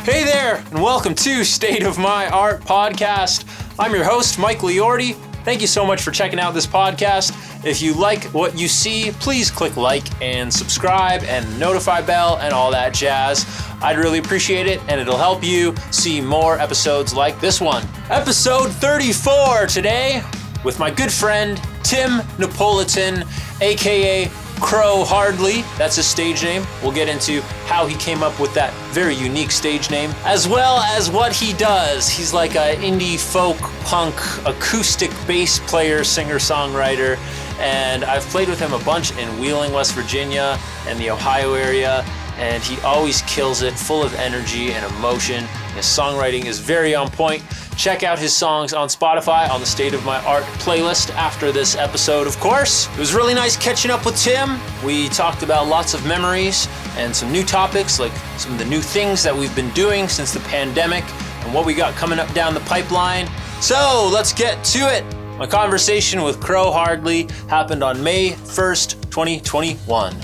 Hey there, and welcome to State of My Art Podcast. I'm your host, Mike Liorti. Thank you so much for checking out this podcast. If you like what you see, please click like and subscribe and notify bell and all that jazz. I'd really appreciate it, and it'll help you see more episodes like this one. Episode 34 today with my good friend, Tim Napolitan, aka Crow Hardly. That's his stage name. We'll get into how he came up with that very unique stage name, as well as what he does. He's like an indie folk punk acoustic bass player, singer-songwriter, and I've played with him a bunch in Wheeling, West Virginia and the Ohio area, and he always kills it, full of energy and emotion. His songwriting is very on point. Check out his songs on Spotify on the State of My Art playlist after this episode, of course. It was really nice catching up with Tim. We talked about lots of memories and some new topics, like some of the new things that we've been doing since the pandemic and what we got coming up down the pipeline. So let's get to it. My conversation with Crow Hardly happened on May 1st, 2021.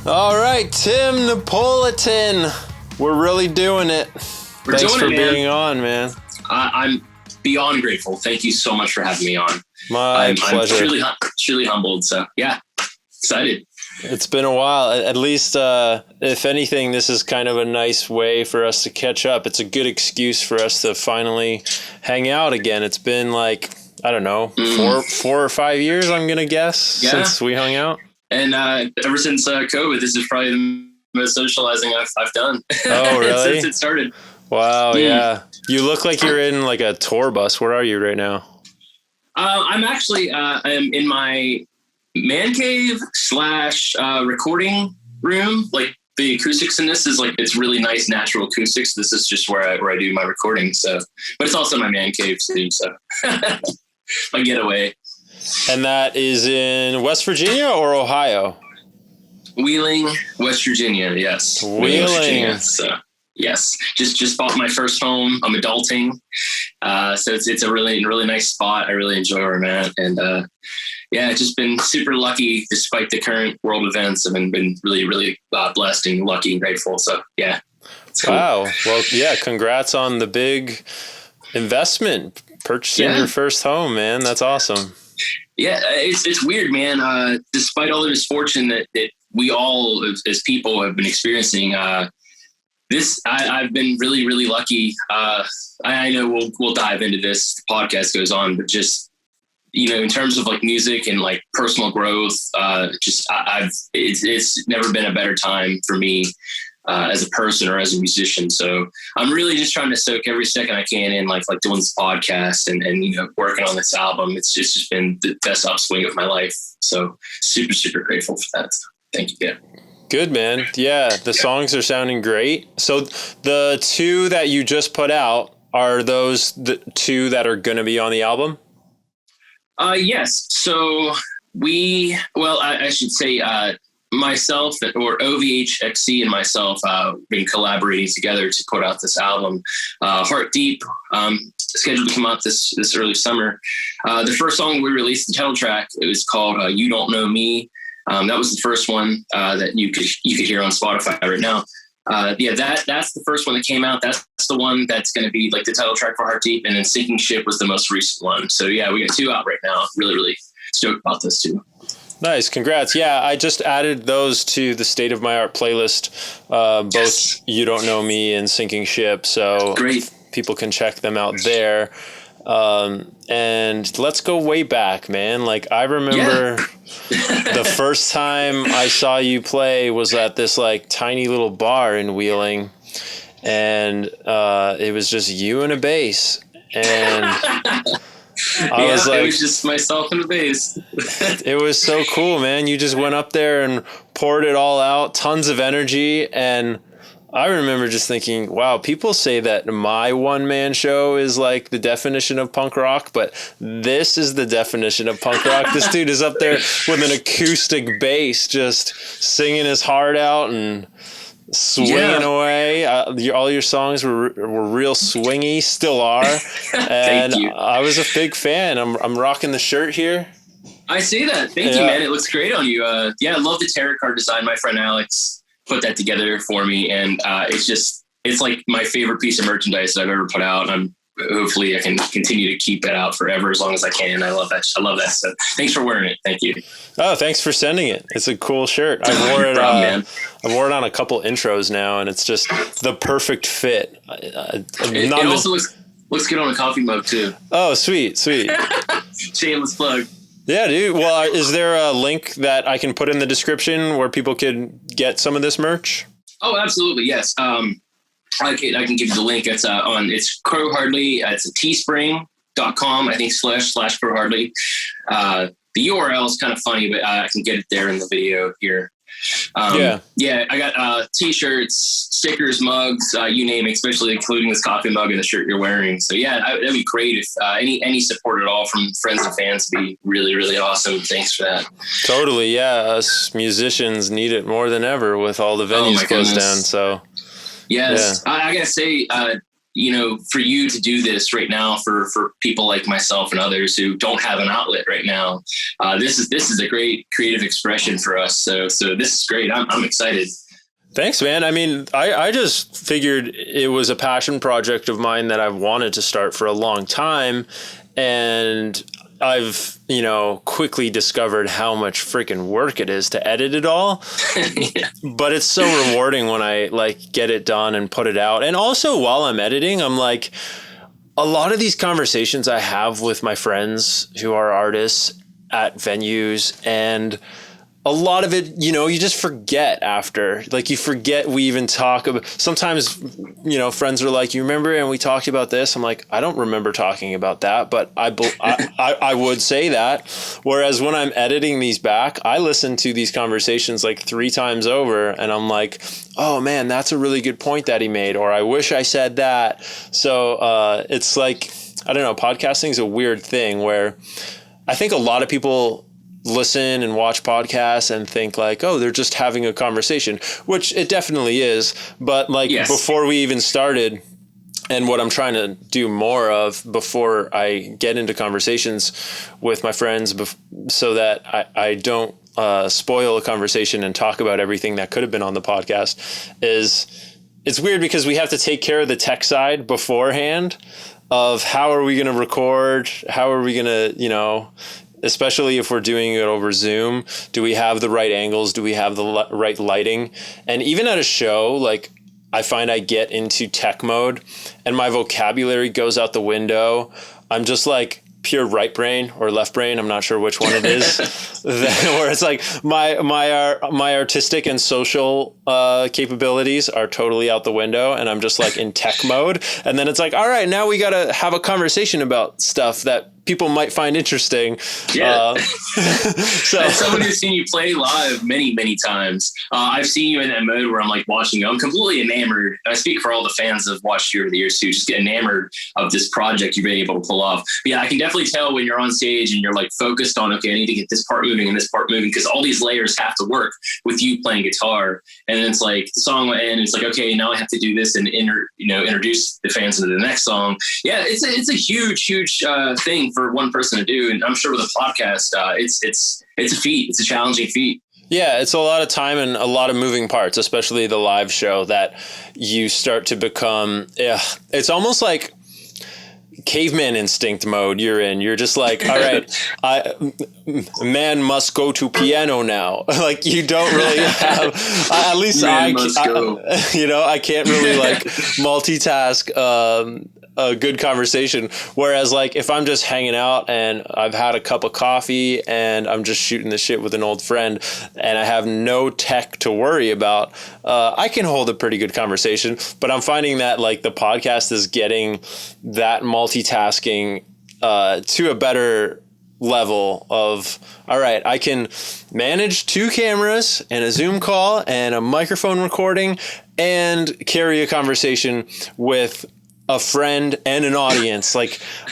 All right, Tim Napolitan. We're really doing it. Thanks for being on, man. I'm beyond grateful. Thank you so much for having me on. My pleasure. I'm truly humbled. So yeah, excited. It's been a while. At least, if anything, this is kind of a nice way for us to catch up. It's a good excuse for us to finally hang out again. It's been like, I don't know, 4 or 5 years, I'm going to guess, since we hung out. And ever since COVID, this is probably the most socializing I've done. Oh, really? Since it started. Wow, yeah. You look like you're in like a tour bus. Where are you right now? I'm actually I'm in my man cave / recording room. Like the acoustics in this is like, it's really nice natural acoustics. This is just where I do my recording. So, but it's also my man cave too. So my getaway. And that is in West Virginia or Ohio? Wheeling, West Virginia. Yes. Wheeling. West Virginia, so. Yes, just bought my first home. I'm adulting, so it's a really nice spot. I really enjoy where I'm at, and just been super lucky despite the current world events. I've been really blessed and lucky and grateful. So yeah, it's cool. Wow. Well, yeah. Congrats on the big investment, purchasing your first home, man. That's awesome. Yeah, it's weird, man. Despite all the misfortune that we all as people have been experiencing. I've been really lucky. I know we'll dive into this. The podcast goes on, but just, in terms of like music and like personal growth, it's never been a better time for me as a person or as a musician. So I'm really just trying to soak every second I can in, like doing this podcast and working on this album. It's just been the best upswing of my life. So super grateful for that. Thank you. Yeah. Good, man. Yeah, the songs are sounding great. So the two that you just put out, are those the two that are going to be on the album? Yes. So I should say myself, or VHXC and myself been collaborating together to put out this album, Heart Deep, scheduled to come out this early summer. The first song we released, the title track, it was called You Don't Know Me. That was the first one that you could hear on Spotify right now. That's the first one that came out. That's the one that's going to be like the title track for Heart Deep, and then Sinking Ship was the most recent one. So yeah, we got two out right now. Really stoked about this too. Nice, congrats. Yeah, I just added those to the State of My Art playlist. Both You Don't Know Me and Sinking Ship. So great. People can check them out there. And let's go way back, man. Like I remember the first time I saw you play was at this like tiny little bar in Wheeling, and it was just you and a bass, and I was like, it was just myself and the bass. It was so cool, man. You just went up there and poured it all out, tons of energy, and I remember just thinking, wow, people say that my one-man show is like the definition of punk rock, but this is the definition of punk rock. This dude is up there with an acoustic bass just singing his heart out and swinging away. All your songs were real swingy, still are. And Thank you. I was a big fan. I'm rocking the shirt here. I see that. Thank you, man. It looks great on you. I love the tarot card design. My friend Alex put that together for me. And it's like my favorite piece of merchandise that I've ever put out. And hopefully I can continue to keep it out forever as long as I can. I love that. So thanks for wearing it. Thank you. Oh, thanks for sending it. It's a cool shirt. I wore it. I wore it on a couple intros now, and it's just the perfect fit. It also looks good on a coffee mug too. Oh, sweet. Shameless plug. Yeah, dude. Well, is there a link that I can put in the description where people can get some of this merch? Oh, absolutely. Yes. I can give you the link. It's Crow Hardly. It's a teespring.com, I think, / Crow Hardly. The URL is kind of funny, but I can get it there in the video here. I got t-shirts, stickers, mugs, you name it, especially including this coffee mug and the shirt you're wearing. So yeah, that'd be great if any support at all from friends and fans would be really, really awesome. Thanks for that. Totally. Yeah. Us musicians need it more than ever with all the venues closed down. So yes, yeah. I gotta say, for you to do this right now for people like myself and others who don't have an outlet right now, this is a great creative expression for us. So this is great. I'm excited. Thanks, man. I mean, I just figured it was a passion project of mine that I've wanted to start for a long time. And I've, quickly discovered how much freaking work it is to edit it all. Yeah. But it's so rewarding when I get it done and put it out. And also while I'm editing, I'm like, a lot of these conversations I have with my friends who are artists at venues, and a lot of it, you just forget after. You forget we even talk about. Sometimes, friends are like, "You remember?" And we talked about this. I'm like, I don't remember talking about that, but I would say that. Whereas when I'm editing these back, I listen to these conversations 3 times over, and I'm like, "Oh man, that's a really good point that he made," or "I wish I said that." So it's I don't know. Podcasting is a weird thing where I think a lot of people listen and watch podcasts and think oh, they're just having a conversation, which it definitely is. But yes. Before we even started, and what I'm trying to do more of before I get into conversations with my friends, so that I don't spoil a conversation and talk about everything that could have been on the podcast, is it's weird because we have to take care of the tech side beforehand of how are we going to record? How are we going to, especially if we're doing it over Zoom, do we have the right angles? Do we have the right lighting? And even at a show, I find I get into tech mode and my vocabulary goes out the window. I'm just pure right brain or left brain. I'm not sure which one it is. Where it's my artistic and social capabilities are totally out the window, and I'm just in tech mode. And then it's all right, now we got to have a conversation about stuff that people might find interesting. Yeah. So as someone who's seen you play live many, many times, I've seen you in that mode where I'm watching you. I'm completely enamored. And I speak for all the fans that have watched you over the years too, just get enamored of this project you've been able to pull off. But yeah, I can definitely tell when you're on stage and you're focused on, okay, I need to get this part moving and this part moving, because all these layers have to work with you playing guitar. And then it's the song will end. It's okay, now I have to do this and introduce the fans into the next song. Yeah, it's a huge thing for one person to do, and I'm sure with a podcast, it's a feat. It's a challenging feat. Yeah, it's a lot of time and a lot of moving parts, especially the live show, that you start to become. It's almost like caveman instinct mode you're in. You're just all right, man must go to piano now. You don't really have, at least I can't really multitask a good conversation. Whereas if I'm just hanging out and I've had a cup of coffee and I'm just shooting the shit with an old friend and I have no tech to worry about, I can hold a pretty good conversation. But I'm finding that the podcast is getting that multitasking to a better level of, all right, I can manage 2 cameras and a Zoom call and a microphone recording and carry a conversation with a friend and an audience. I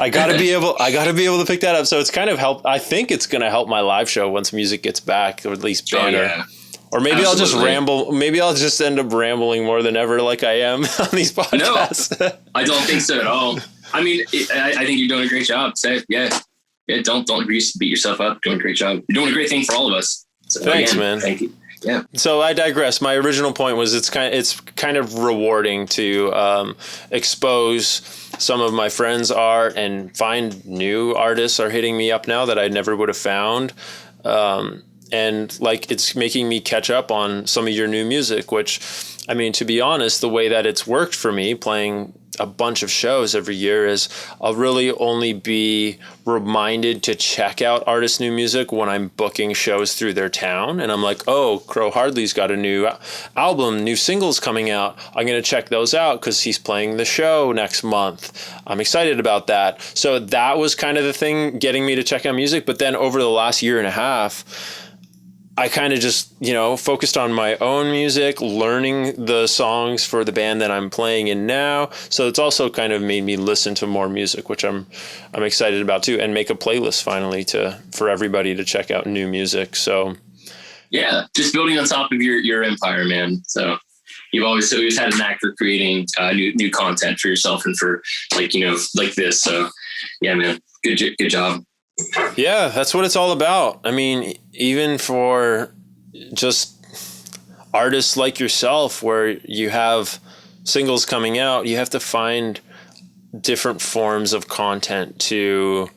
gotta be able to pick that up. So it's kind of I think it's going to help my live show once music gets back, or at least better. Oh, yeah. Or maybe Absolutely. I'll just ramble. Maybe I'll just end up rambling more than ever like I am on these podcasts. No, I don't think so at all. I mean, I think you're doing a great job. Yeah. Don't beat yourself up. Doing a great job. You're doing a great thing for all of us. So, Thanks, again, man. Thank you. Yeah. So I digress. My original point was it's kind of rewarding to expose some of my friends' art and find new artists are hitting me up now that I never would have found. And like, it's making me catch up on some of your new music, which, I mean, to be honest, the way that it's worked for me playing a bunch of shows every year is I'll really only be reminded to check out artists' new music when I'm booking shows through their town. And I'm like, oh, Crow Hardley's got a new album, new singles coming out. I'm going to check those out because he's playing the show next month. I'm excited about that. So that was kind of the thing getting me to check out music. But then over the last year and a half, I kind of just, focused on my own music, learning the songs for the band that I'm playing in now. So it's also kind of made me listen to more music, which I'm excited about too, and make a playlist finally for everybody to check out new music. So yeah, just building on top of your empire, man. So you've always had a knack for creating new content for yourself and for like this. So yeah, man, good job. Yeah, that's what it's all about. I mean, even for just artists like yourself, where you have singles coming out, you have to find different forms of content to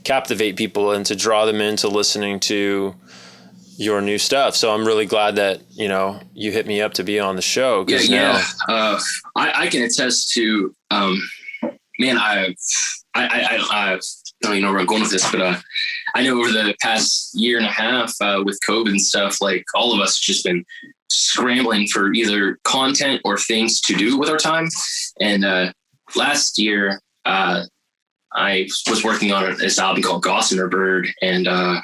captivate people and to draw them into listening to your new stuff. So I'm really glad that, you hit me up to be on the show. Yeah. I can attest to, man, I don't even know where I'm going with this, but I know over the past year and a half with COVID and stuff, like all of us just been scrambling for either content or things to do with our time. And last year, I was working on this album called Gossamer Bird, and man,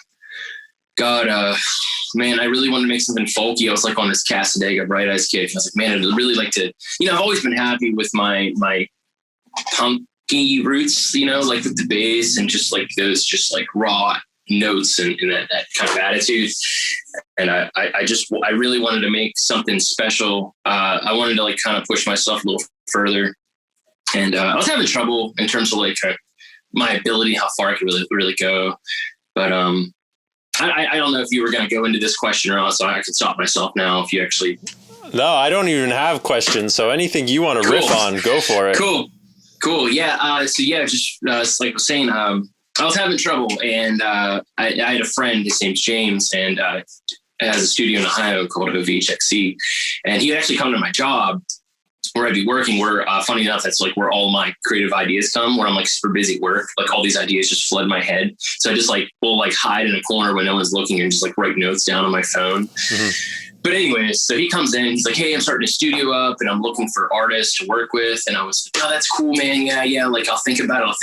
I really wanted to make something folky. I was like on this Casadega Bright Eyes kick. I was like, man, I'd really like to, I've always been happy with my punk roots, like with the bass and just like those just like raw notes and that kind of attitude. And I really wanted to make something special. I wanted to like kind of push myself a little further. And I was having trouble in terms of like my ability, how far I could really go. But I don't know if you were going to go into this question or not, so I can stop myself now if you actually. No, I don't even have questions. So anything you want to riff on, go for it. Cool. Yeah. So yeah, just like I was saying, I was having trouble, and I had a friend. His name's James, and has a studio in Ohio called VHXC, and he'd actually come to my job where I'd be working. Where funny enough, that's like where all my creative ideas come. Where I'm like super busy at work, like all these ideas just flood my head. So I just will hide in a corner when no one's looking and just like write notes down on my phone. Mm-hmm. But anyways, so he comes in, he's like, hey, I'm starting a studio up and I'm looking for artists to work with. And I was like, oh, that's cool, man. Yeah. Like, I'll think about it.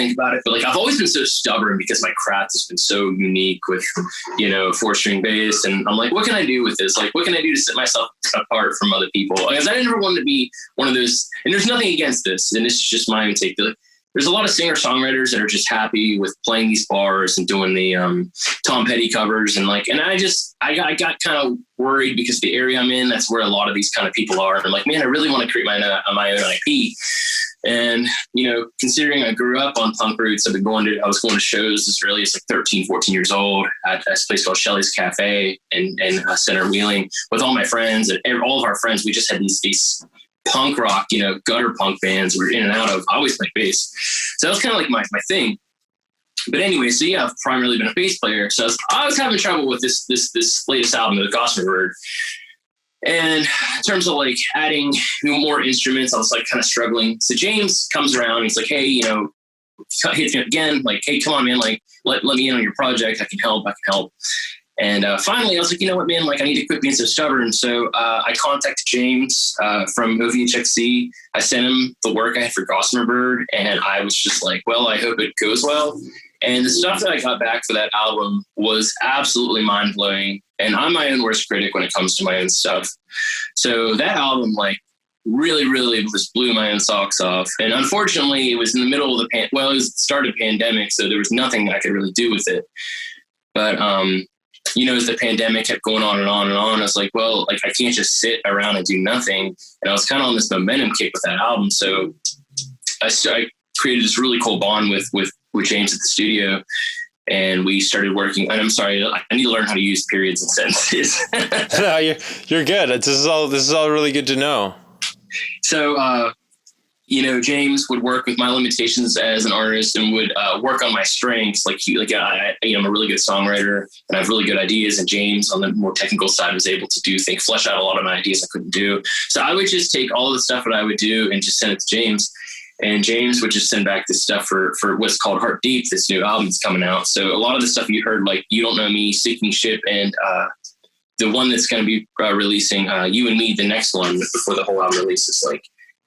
But like, I've always been so stubborn because my craft has been so unique with, 4-string bass. And I'm like, what can I do with this? Like, what can I do to set myself apart from other people? Because I never wanted to be one of those, and there's nothing against this. And this is just my own take. There's a lot of singer-songwriters that are just happy with playing these bars and doing the Tom Petty covers and I got kind of worried because the area I'm in, that's where a lot of these kind of people are. And I'm like, man, I really want to create my own IP. And, considering I grew up on punk roots, I was going to shows as early as like 13, 14 years old at this place called Shelley's Cafe in Center Wheeling with all my friends and all of our friends. We just had these punk rock, gutter punk bands we're in and out of. I always played bass. So that was kind of like my thing. But anyway, so yeah, I've primarily been a bass player. So I was having trouble with this latest album, the Gossamer Bird. And in terms of like adding more instruments, I was like kind of struggling. So James comes around, he's like, hey, hits me up again, like, hey, come on, man, like let me in on your project. I can help. And finally, I was like, you know what, man, like I need to quit being so stubborn. So I contacted James from VHXC. I sent him the work I had for Gossamer Bird, and I was just like, well, I hope it goes well. And the stuff that I got back for that album was absolutely mind-blowing. And I'm my own worst critic when it comes to my own stuff. So that album, like, really, really just blew my own socks off. And unfortunately, it was in the middle of it was the start of the pandemic, so there was nothing I could really do with it. But as the pandemic kept going on and on and on, I was like, well, like I can't just sit around and do nothing. And I was kind of on this momentum kick with that album. So I created this really cool bond with James at the studio. and we started working. And I'm sorry, I need to learn how to use periods and sentences. No, you're good. This is all really good to know. So, James would work with my limitations as an artist and would work on my strengths. I'm a really good songwriter and I have really good ideas. And James, on the more technical side, was able to flesh out a lot of my ideas I couldn't do. So I would just take all the stuff that I would do and just send it to James. And James would just send back this stuff for what's called Heart Deep, this new album that's coming out. So a lot of the stuff you heard, like You Don't Know Me, Sinking Ship, and the one that's going to be releasing, You and Me, the next one before the whole album releases, like,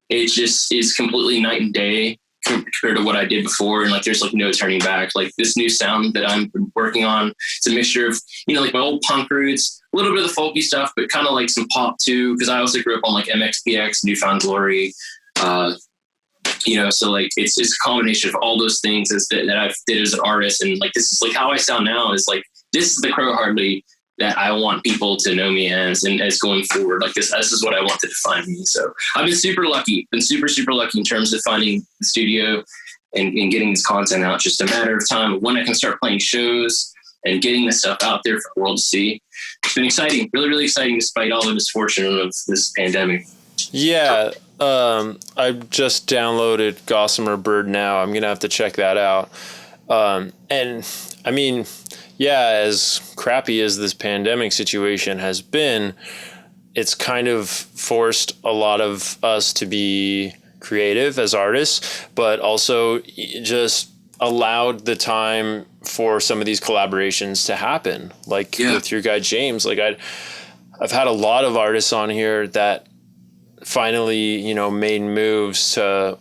it just is completely night and day compared to what I did before. And like, there's like no turning back. Like this new sound that I'm working on, it's a mixture of, like my old punk roots, a little bit of the folky stuff, but kind of like some pop too. Cause I also grew up on like MXPX, Newfound Glory, so like it's a combination of all those things that I've did as an artist. And like, this is like how I sound now is like, this is the Crow Hardly that I want people to know me as, and as going forward, like this is what I want to define me. So I've been super lucky in terms of finding the studio and getting this content out. Just a matter of time when I can start playing shows and getting this stuff out there for the world to see. It's been exciting, really, really exciting, despite all the misfortune of this pandemic. Yeah. I just downloaded Gossamer Bird now. I'm going to have to check that out. And I mean, yeah, as crappy as this pandemic situation has been, it's kind of forced a lot of us to be creative as artists, but also just allowed the time for some of these collaborations to happen. Like with your guy, James, like I've had a lot of artists on here that finally, made moves to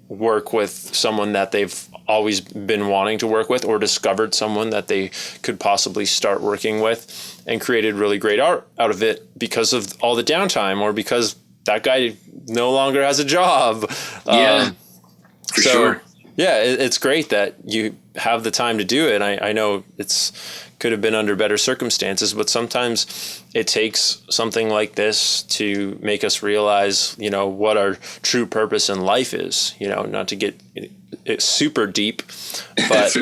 work with someone that they've always been wanting to work with, or discovered someone that they could possibly start working with, and created really great art out of it because of all the downtime, or because that guy no longer has a job. For sure. Yeah, it's great that you have the time to do it. I know could have been under better circumstances, but sometimes it takes something like this to make us realize, what our true purpose in life is, not to get super deep, but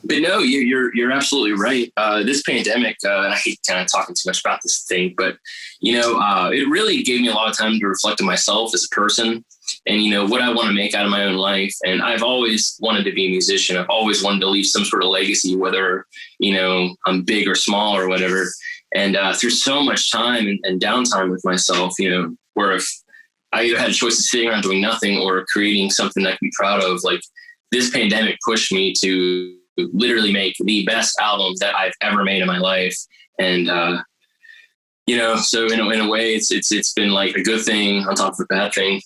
but no, you're absolutely right. This pandemic, and I hate kind of talking too much about this thing, but it really gave me a lot of time to reflect on myself as a person, and what I want to make out of my own life. And I've always wanted to be a musician. I've always wanted to leave some sort of legacy, whether I'm big or small or whatever. And through so much time and downtime with myself, where if I either had a choice of sitting around doing nothing or creating something that I can be proud of, like this pandemic pushed me to literally make the best album that I've ever made in my life. And, so in a way it's been like a good thing on top of a bad thing.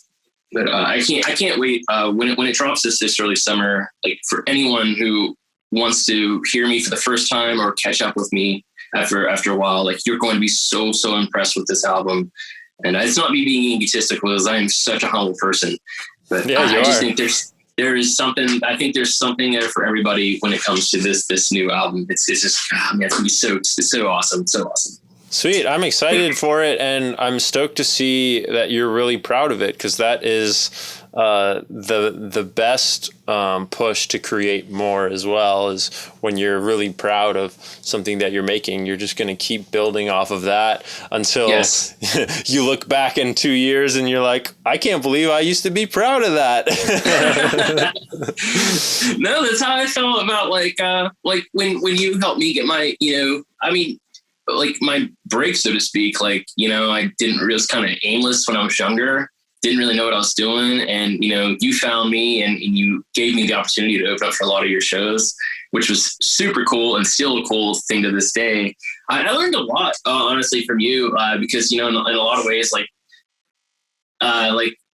But I can't wait when it drops this early summer, like for anyone who wants to hear me for the first time or catch up with me after a while, like you're going to be so impressed with this album. And it's not me being egotistical, because I am such a humble person, but I just think there's something there for everybody when it comes to this new album. It's just, it's going to be so awesome. So awesome. Sweet. I'm excited for it, and I'm stoked to see that you're really proud of it, because that is the best push to create more as well, is when you're really proud of something that you're making. You're just going to keep building off of that until you look back in 2 years and you're like, I can't believe I used to be proud of that. No, that's how I felt about like when you helped me get my, like my break, so to speak. Like, I didn't really, was kind of aimless when I was younger, didn't really know what I was doing. And, you found me and you gave me the opportunity to open up for a lot of your shows, which was super cool and still a cool thing to this day. I learned a lot, honestly, from you, because, in a lot of ways, like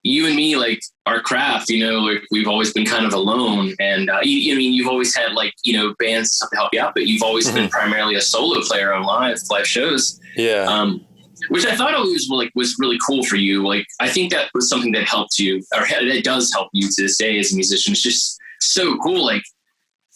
you and me, like our craft, like we've always been kind of alone, and you've always had like, bands and stuff to help you out, but you've always been primarily a solo player on live shows. Yeah. Which I thought always was really cool for you. Like, I think that was something that helped you, or it does help you to this day as a musician. It's just so cool. Like,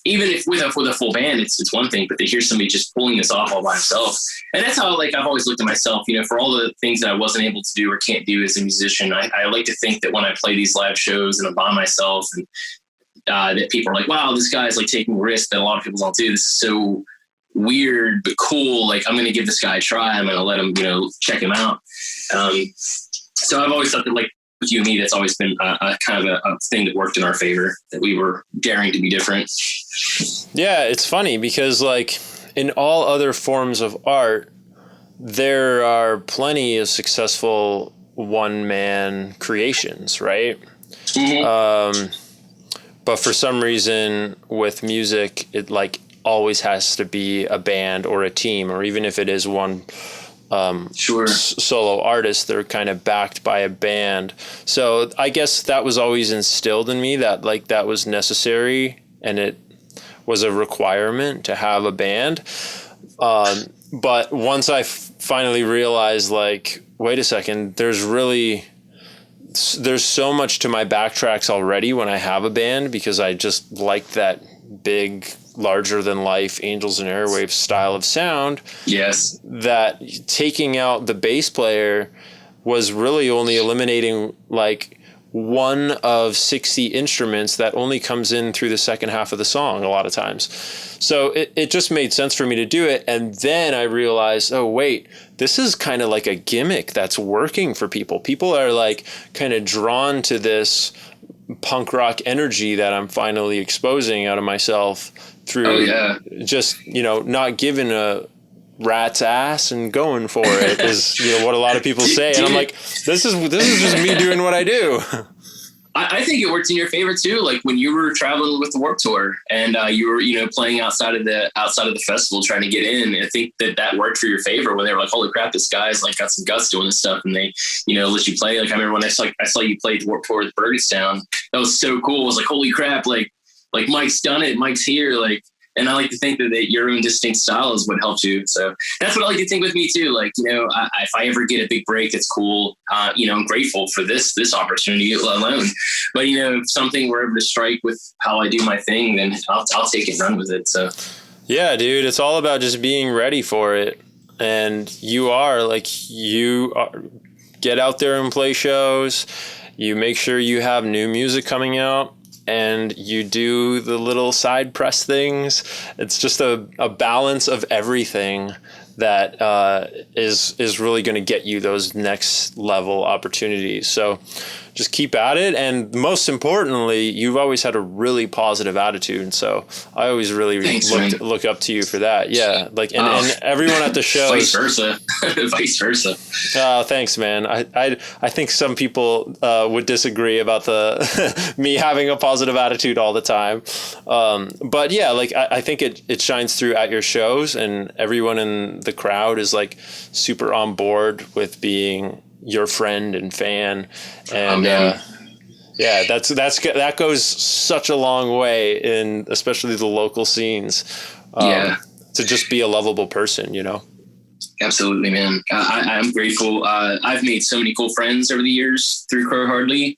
even if with a full band, it's one thing, but to hear somebody just pulling this off all by himself. And that's how, like, I've always looked at myself, for all the things that I wasn't able to do or can't do as a musician. I like to think that when I play these live shows and I'm by myself, and that people are like, wow, this guy's like taking risks that a lot of people don't do. This is so weird, but cool. Like, I'm going to give this guy a try. I'm going to let him, check him out. So I've always thought that, like, with you and me, that's always been a kind of a thing that worked in our favor, that we were daring to be different. Yeah, it's funny because, like, in all other forms of art, there are plenty of successful one-man creations, right? Mm-hmm. But for some reason with music, it like always has to be a band or a team, or even if it is one solo artist, they're kind of backed by a band. So I guess that was always instilled in me, that like that was necessary and it was a requirement to have a band. But once I finally realized, like, wait a second, there's so much to my backtracks already when I have a band, because I just like that big, larger than life Angels and Airwaves style of sound. Yes. That taking out the bass player was really only eliminating like one of 60 instruments that only comes in through the second half of the song a lot of times. So it just made sense for me to do it. And then I realized, oh, wait, this is kind of like a gimmick that's working for people. People are like kind of drawn to this punk rock energy that I'm finally exposing out of myself through just, not giving a rat's ass and going for it is what a lot of people say. And I'm like, this is just me doing what I do. I think it worked in your favor too. Like when you were traveling with the Warped Tour and you were, playing outside of the festival, trying to get in. I think that worked for your favor when they were like, holy crap, this guy's like got some guts doing this stuff. And they, let you play. Like I remember when I saw you play the Warped Tour with Burgestown. That was so cool. I was like, holy crap. Like Mike's done it. Mike's here. Like, and I like to think that your own distinct style is what helped you. So that's what I like to think with me too. Like, if I ever get a big break, it's cool. I'm grateful for this opportunity alone. But, if something were ever to strike with how I do my thing, then I'll take it and run with it. So, yeah, dude, it's all about just being ready for it. And you get out there and play shows. You make sure you have new music coming out. And you do the little side press things. It's just a balance of everything that is really going to get you those next level opportunities. So just keep at it. And most importantly, you've always had a really positive attitude. And so I always really look up to you for that. Yeah. Like, and everyone at the show. Vice versa. Thanks, man. I think some people would disagree about me having a positive attitude all the time. But yeah, like I think it shines through at your shows, and everyone in the crowd is like super on board with being your friend and fan. And that goes such a long way in especially the local scenes. To just be a lovable person, Absolutely, man. I'm grateful. I've made so many cool friends over the years through Crow Hardly,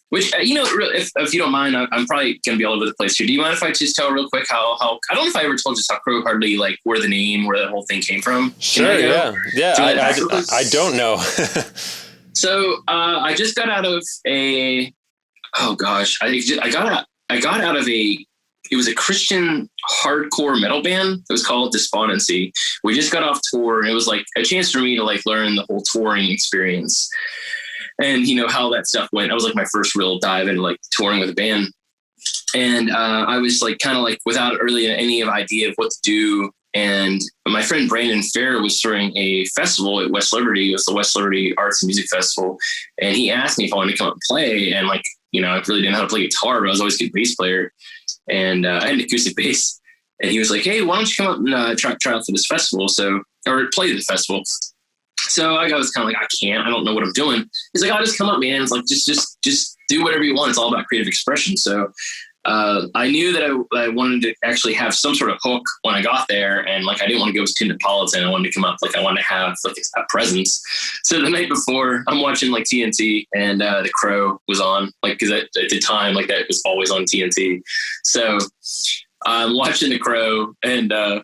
which, if you don't mind, I'm probably going to be all over the place here. Do you mind if I just tell real quick how I don't know if I ever told you how Crow Hardly, like where that whole thing came from? Sure. Yeah. I don't know. So, I just got out of I got out of it was a Christian hardcore metal band. It was called Despondency. We just got off tour, and it was like a chance for me to like learn the whole touring experience and how that stuff went. That was like my first real dive into like touring with a band. And I was like kind of like without really any idea of what to do. And my friend Brandon Fair was throwing a festival at West Liberty. It was the West Liberty Arts and Music Festival. And he asked me if I wanted to come up and play. And like, I really didn't know how to play guitar, but I was always a good bass player. And I had an acoustic bass. And he was like, hey, why don't you come up and try out for this festival? Or play the festival. So I was kind of like, I don't know what I'm doing. He's like, I'll just come up, man. It's like, just do whatever you want. It's all about creative expression. So I knew that I wanted to actually have some sort of hook when I got there. And like, I didn't want to go as Tinderpolitan. I wanted to come up, like I wanted to have like a presence. So the night before I'm watching like TNT and The Crow was on, like, cause at the time, like that was always on TNT. So I'm watching The Crow and I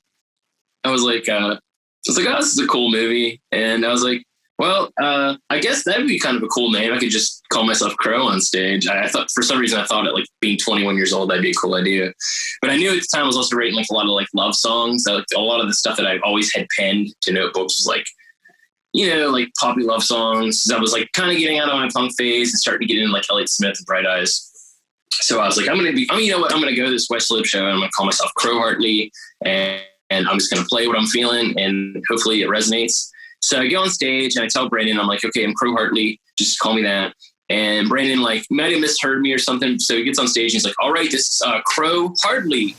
was like, oh, this is a cool movie. And I was like, Well, I guess that would be kind of a cool name. I could just call myself Crow on stage. I thought for some reason I thought at like being 21 years old that'd be a cool idea. But I knew at the time I was also writing like a lot of like love songs. Like a lot of the stuff that I always had penned to notebooks was like, like poppy love songs. I was like kind of getting out of my punk phase and starting to get into like Elliott Smith and Bright Eyes. So I was like, I'm going to go to this West Lib show and I'm going to call myself Crow Hartley, and I'm just going to play what I'm feeling and hopefully it resonates. So I go on stage and I tell Brandon, I'm like, okay, I'm Crow Hartley, just call me that. And Brandon like might have misheard me or something. So he gets on stage and he's like, all right, this is Crow Hartley.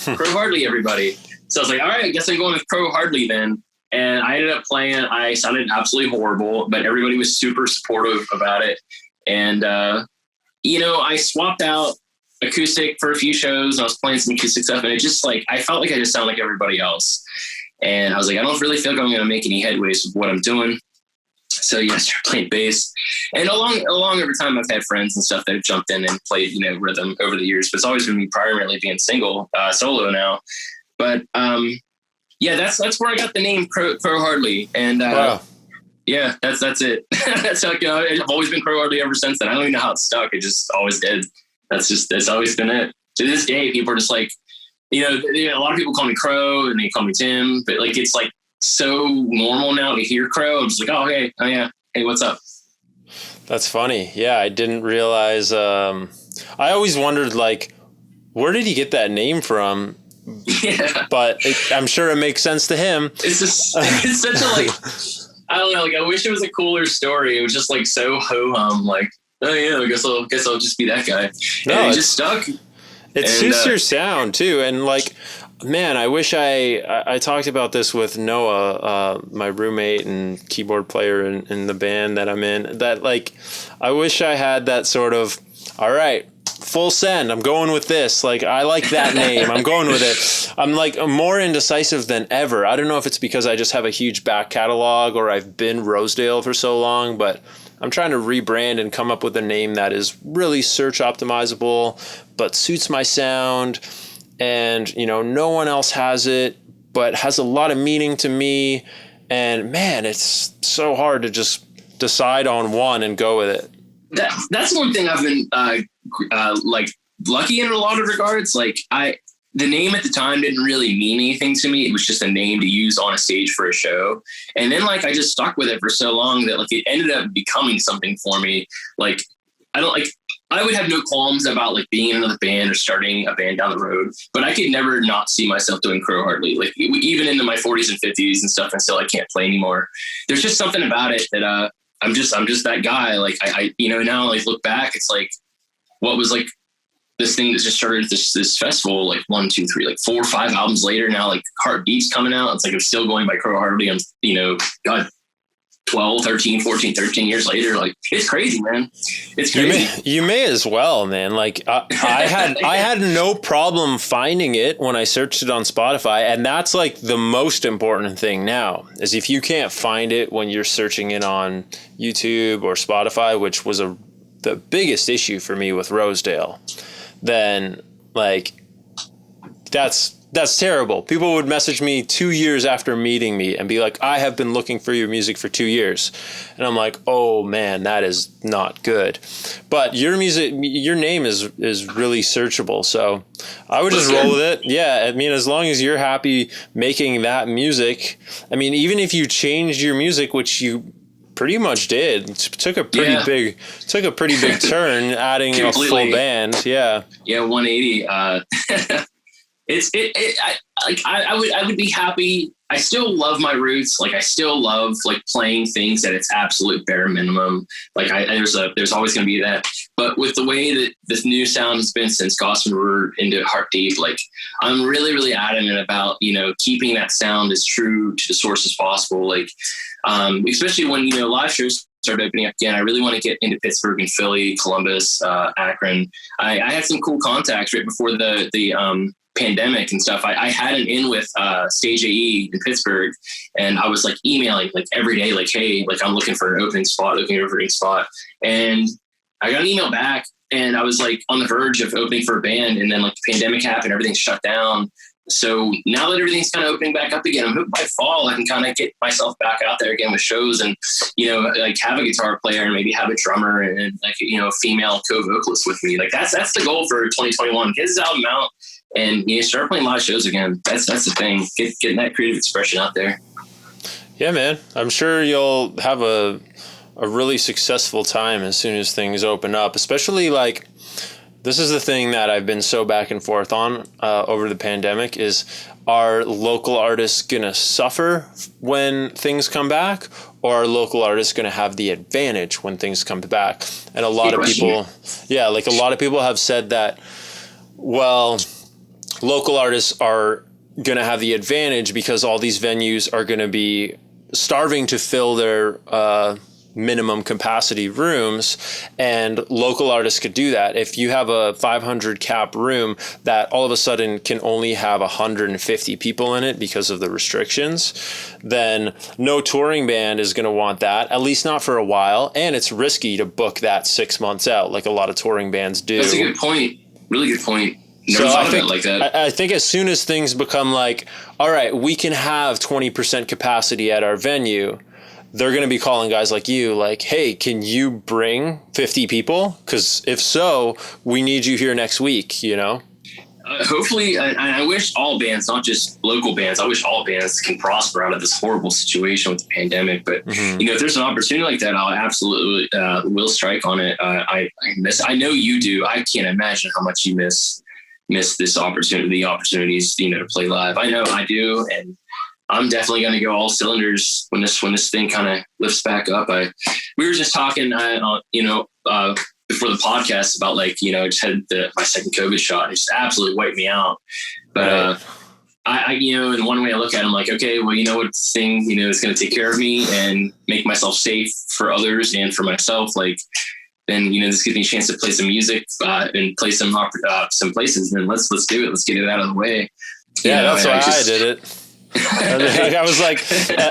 Crow Hartley, everybody. So I was like, all right, I guess I'm going with Crow Hartley then. And I ended up playing. I sounded absolutely horrible, but everybody was super supportive about it. And, I swapped out acoustic for a few shows and I was playing some acoustic stuff. And it just like, I felt like I just sound like everybody else. And I was like, I don't really feel like I'm going to make any headways with what I'm doing. So I started playing bass. And along over time, I've had friends and stuff that have jumped in and played, rhythm over the years. But it's always been me primarily being solo now. But that's where I got the name Crow Hartley. And wow. Yeah, that's it. That's how I've always been Crow Hartley ever since then. I don't even know how it stuck. It just always did. That's always been it. To this day, people are just like, a lot of people call me Crow and they call me Tim, but like it's like so normal now to hear Crow. I'm just like, oh yeah, hey, what's up? That's funny. Yeah, I didn't realize. I always wondered like, where did he get that name from? Yeah, but I'm sure it makes sense to him. It's such a like, I don't know. Like, I wish it was a cooler story. It was just like so ho hum. Like, oh yeah, I guess I'll just be that guy. And it just stuck. It suits your sound too, and like, man, I wish I talked about this with Noah, my roommate and keyboard player in the band that I'm in. That like, I wish I had that sort of, all right, full send. I'm going with this. Like, I like that name. I'm going with it. I'm like more indecisive than ever. I don't know if it's because I just have a huge back catalog or I've been Rosedale for so long, but I'm trying to rebrand and come up with a name that is really search optimizable, but suits my sound. And, no one else has it, but has a lot of meaning to me. And man, it's so hard to just decide on one and go with it. That's one thing I've been like lucky in a lot of regards. Like the name at the time didn't really mean anything to me. It was just a name to use on a stage for a show. And then like, I just stuck with it for so long that like, it ended up becoming something for me. Like, I would have no qualms about like being in another band or starting a band down the road, but I could never not see myself doing Crow Hartley. Like even into my 40s and 50s and stuff until I can't play anymore. There's just something about it that, I'm just that guy. Like I now like look back, it's like, what was like this thing that just started this festival, like 1, 2, 3, like 4 or 5 albums later now, like Heartbeat's coming out. It's like, I'm still going by Crow Hartley. I'm, God, 12, 13, 14, 13 years later. Like, it's crazy, man. It's crazy. You may as well, man. Like I had no problem finding it when I searched it on Spotify. And that's like the most important thing now is if you can't find it when you're searching it on YouTube or Spotify, which was the biggest issue for me with Rosedale, then like that's terrible. People would message me 2 years after meeting me and be like, I have been looking for your music for 2 years. And I'm like, oh man, that is not good. But your name is really searchable. So I would just roll with it. Yeah. I mean, as long as you're happy making that music, I mean, even if you changed your music, which you pretty much did, took a pretty big turn adding a full band. Yeah. Yeah. 180. I would be happy. I still love my roots. Like I still love like playing things at its absolute bare minimum. Like there's always going to be that. But with the way that this new sound has been since Gossamer Root into Heart Deep, like I'm really, really adamant about, keeping that sound as true to the source as possible. Like, especially when, live shows start opening up again, I really want to get into Pittsburgh and Philly, Columbus, Akron. I had some cool contacts right before the pandemic and stuff. I had an in with Stage AE in Pittsburgh, and I was like emailing like every day, like, hey, like I'm looking for an opening spot. And I got an email back and I was like on the verge of opening for a band, and then like the pandemic happened, everything shut down. So now that everything's kind of opening back up again, I'm hoping by fall I can kind of get myself back out there again with shows and, like have a guitar player and maybe have a drummer and like, a female co-vocalist with me. Like that's the goal for 2021. Get this album out and start playing live shows again. That's the thing. Getting that creative expression out there. Yeah, man. I'm sure you'll have a really successful time as soon as things open up, especially like, this is the thing that I've been so back and forth on over the pandemic is, are local artists going to suffer when things come back, or are local artists going to have the advantage when things come back? And a lot of people, like a lot of people have said that, well, local artists are going to have the advantage because all these venues are going to be starving to fill their minimum capacity rooms, and local artists could do that. If you have a 500 cap room that all of a sudden can only have 150 people in it because of the restrictions, then no touring band is going to want that, at least not for a while. And it's risky to book that 6 months out like a lot of touring bands do. That's a good point. Really good point. Never thought of it like that. I think as soon as things become like, all right, we can have 20% capacity at our venue, they're going to be calling guys like you like, hey, can you bring 50 people? Because if so, we need you here next week, Hopefully, I wish all bands, not just local bands, I wish all bands can prosper out of this horrible situation with the pandemic. But, if there's an opportunity like that, I'll absolutely will strike on it. I know you do. I can't imagine how much you miss this opportunity, the opportunities, to play live. I know I do. And I'm definitely going to go all cylinders when this thing kind of lifts back up. We were just talking, before the podcast about I just had my second COVID shot. It just absolutely wiped me out. But I in one way I look at it, I'm like, okay, well, what this thing, is going to take care of me and make myself safe for others and for myself. Like, then this gives me a chance to play some music and play some places. And then let's do it. Let's get it out of the way. That's why I did it. I was like,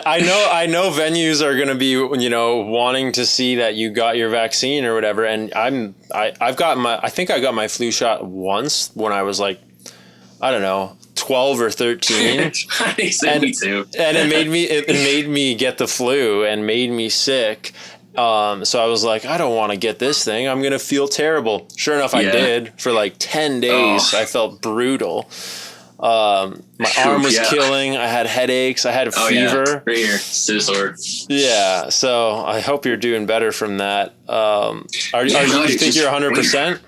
I know venues are going to be, wanting to see that you got your vaccine or whatever. And I think I got my flu shot once when I was like, I don't know, 12 or 13. Me too. And it made me get the flu and made me sick. So I was like, I don't want to get this thing. I'm going to feel terrible. Sure enough, I did. For like 10 days. I felt brutal. My arm was killing. I had headaches. I had a fever. Yeah. Right here. So sore. Yeah. So I hope you're doing better from that. Do you think you're 100%?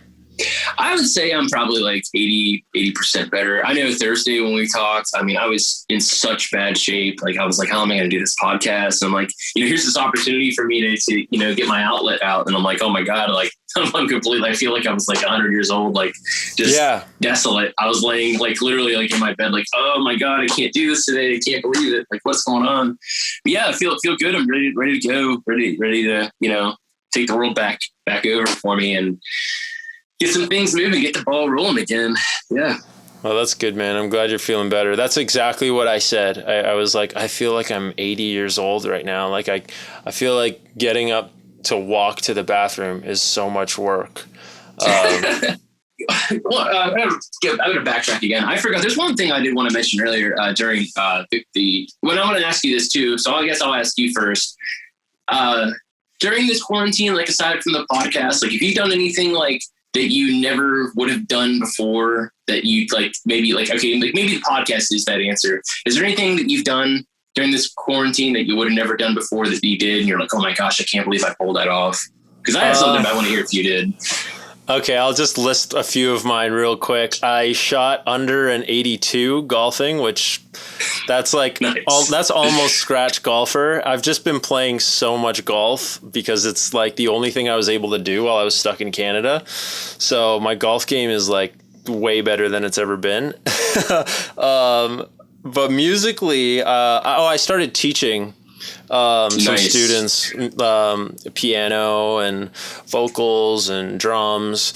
I would say I'm probably like 80% better. I know Thursday when we talked, I was in such bad shape. Like I was like, how am I going to do this podcast? And I'm like, here's this opportunity for me to get my outlet out. And I'm like, oh my God, like I'm completely, I feel like I was like 100 years old, like just desolate. I was laying like literally like in my bed, like, oh my God, I can't do this today. I can't believe it. Like what's going on? But yeah, I feel good. I'm ready to go, ready to, take the world back over for me and get some things moving, get the ball rolling again. Yeah. Well, that's good, man. I'm glad you're feeling better. That's exactly what I said. I was like, I feel like I'm 80 years old right now. Like I feel like getting up to walk to the bathroom is so much work. I'm going to backtrack again. I forgot. There's one thing I did want to mention earlier during when I'm going to ask you this too. So I guess I'll ask you first. During this quarantine, like aside from the podcast, like have you done anything like that you never would have done before that you'd like, maybe like, okay, like maybe the podcast is that answer. Is there anything that you've done during this quarantine that you would have never done before that you did? And you're like, oh my gosh, I can't believe I pulled that off. Because I have something I want to hear if you did. Okay, I'll just list a few of mine real quick. I shot under an 82 golfing, which that's like, nice. That's almost scratch golfer. I've just been playing so much golf because it's like the only thing I was able to do while I was stuck in Canada. So my golf game is like way better than it's ever been. But musically, I started teaching some students piano and vocals and drums.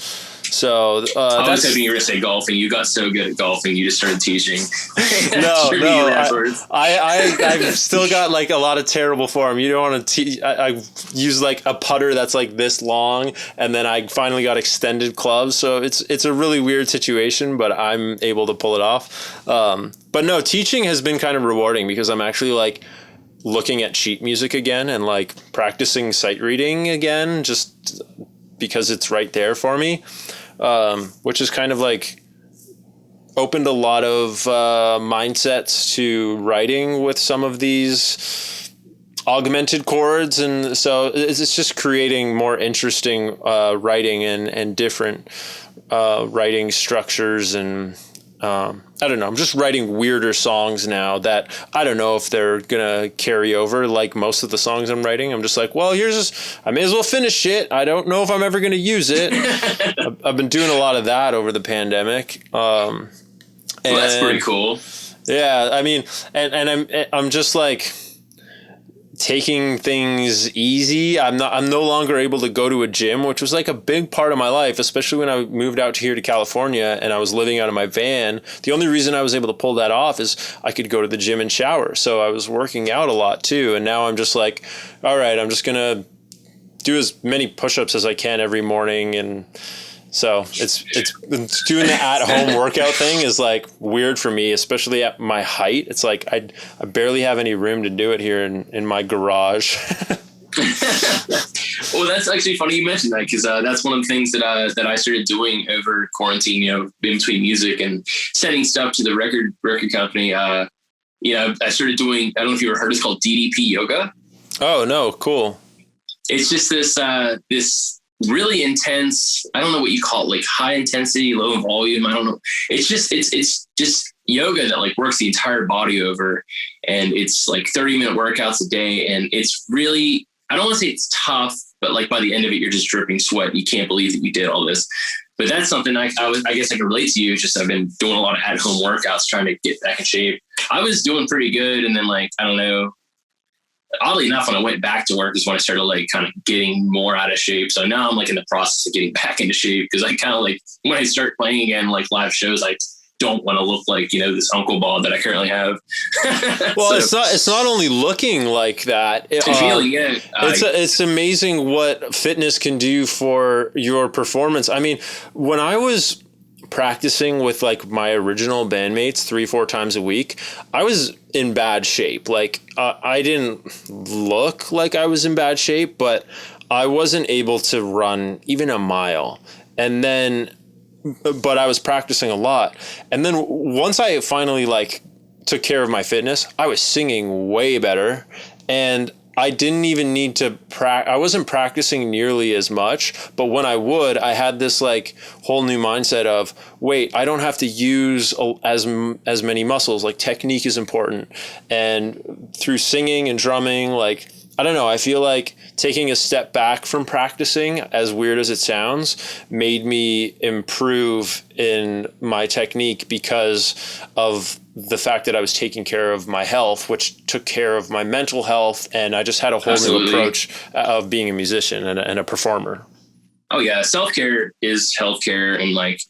So I was hoping you were going to say golfing. You got so good at golfing, you just started teaching. I've still got like a lot of terrible form. You don't want to I use like a putter that's like this long, and then I finally got extended clubs. So it's a really weird situation, but I'm able to pull it off. But no, teaching has been kind of rewarding because I'm actually like looking at sheet music again and like practicing sight reading again, just because it's right there for me, which is kind of like opened a lot of mindsets to writing with some of these augmented chords. And so it's just creating more interesting writing and different writing structures. And I don't know, I'm just writing weirder songs now that I don't know if they're going to carry over like most of the songs I'm writing. I'm just like, well, I may as well finish it. I don't know if I'm ever going to use it. I've been doing a lot of that over the pandemic. Well, that's pretty cool. Yeah, I mean, and I'm just like taking things easy. I'm no longer able to go to a gym, which was like a big part of my life, especially when I moved out here to California and I was living out of my van. The only reason I was able to pull that off is I could go to the gym and shower. So I was working out a lot too. And now I'm just like, all right, I'm just going to do as many push-ups as I can every morning. And so it's doing the at-home workout thing is like weird for me, especially at my height. It's like I barely have any room to do it here in my garage. Well, that's actually funny you mentioned that, because that's one of the things that I started doing over quarantine. You know, in between music and sending stuff to the record company. I started doing. I don't know if you ever heard. It's called DDP yoga. Oh no, cool. It's just this really intense, I don't know what you call it, like high intensity, low volume. I don't know. It's just yoga that like works the entire body over, and it's like 30-minute workouts a day. And it's really, I don't want to say it's tough, but like by the end of it, you're just dripping sweat. You can't believe that you did all this. But that's something I guess I can relate to you. Just I've been doing a lot of at-home workouts, trying to get back in shape. I was doing pretty good. And then like, I don't know, oddly enough, when I went back to work is when I started like kind of getting more out of shape. So now I'm like in the process of getting back into shape, because I kind of like when I start playing again, like live shows, I don't want to look like, this uncle bod that I currently have. Well, so, it's not only looking like that. Feeling, yeah. It's amazing what fitness can do for your performance. I mean, when I was practicing with like my original bandmates 3-4 times a week, I was in bad shape. Like I didn't look like I was in bad shape, but I wasn't able to run even a mile. But I was practicing a lot. And then once I finally like took care of my fitness, I was singing way better. And I didn't even need to I wasn't practicing nearly as much, but when I would, I had this like whole new mindset of, wait, I don't have to use as many muscles. Like technique is important. And through singing and drumming, like, I don't know, I feel like taking a step back from practicing, as weird as it sounds, made me improve in my technique because of the fact that I was taking care of my health, which took care of my mental health. And I just had a whole new approach of being a musician and a performer. Oh yeah. Self-care is healthcare. And like,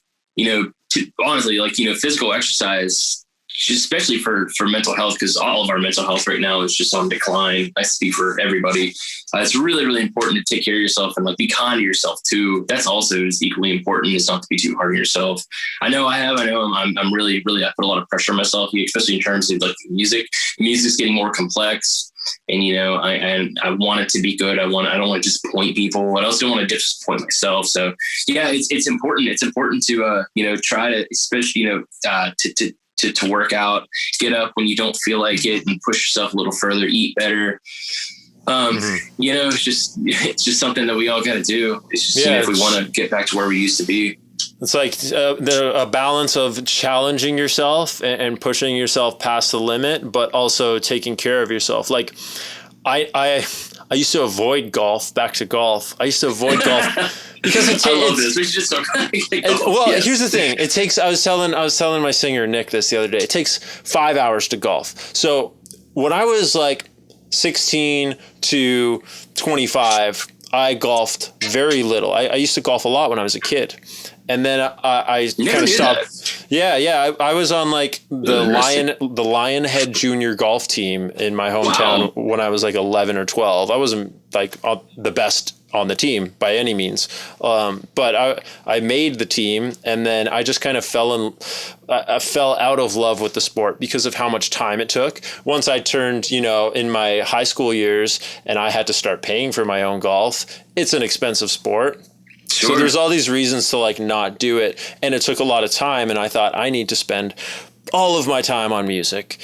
honestly, like, physical exercise, especially for mental health, because all of our mental health right now is just on decline. I speak for everybody. It's really, really important to take care of yourself and like be kind to yourself too. That's also is equally important, is not to be too hard on yourself. I'm really, really, I put a lot of pressure on myself, especially in terms of like music. Music's getting more complex, and I want it to be good. I don't want to just point people. I also don't want to disappoint myself. So yeah, it's important. It's important to try to, especially to work out, get up when you don't feel like it, and push yourself a little further, eat better. It's just something that we all got to do. It's just, if we want to get back to where we used to be. It's like a balance of challenging yourself and pushing yourself past the limit, but also taking care of yourself. Like I used to avoid golf. Back to golf. I used to avoid golf. Because I love this. We should just talk about Here's the thing. It takes. I was telling my singer Nick this the other day. It takes 5 hours to golf. So when I was like 16 to 25, I golfed very little. I used to golf a lot when I was a kid. And then I kind of stopped. Yeah. I was on like the Lionhead Junior golf team in my hometown when I was like 11 or 12. I wasn't like the best on the team by any means. But I made the team, and then I just kind of fell out of love with the sport because of how much time it took. Once I turned, in my high school years and I had to start paying for my own golf, it's an expensive sport. Sure. So there's all these reasons to like not do it. And it took a lot of time. And I thought I need to spend all of my time on music.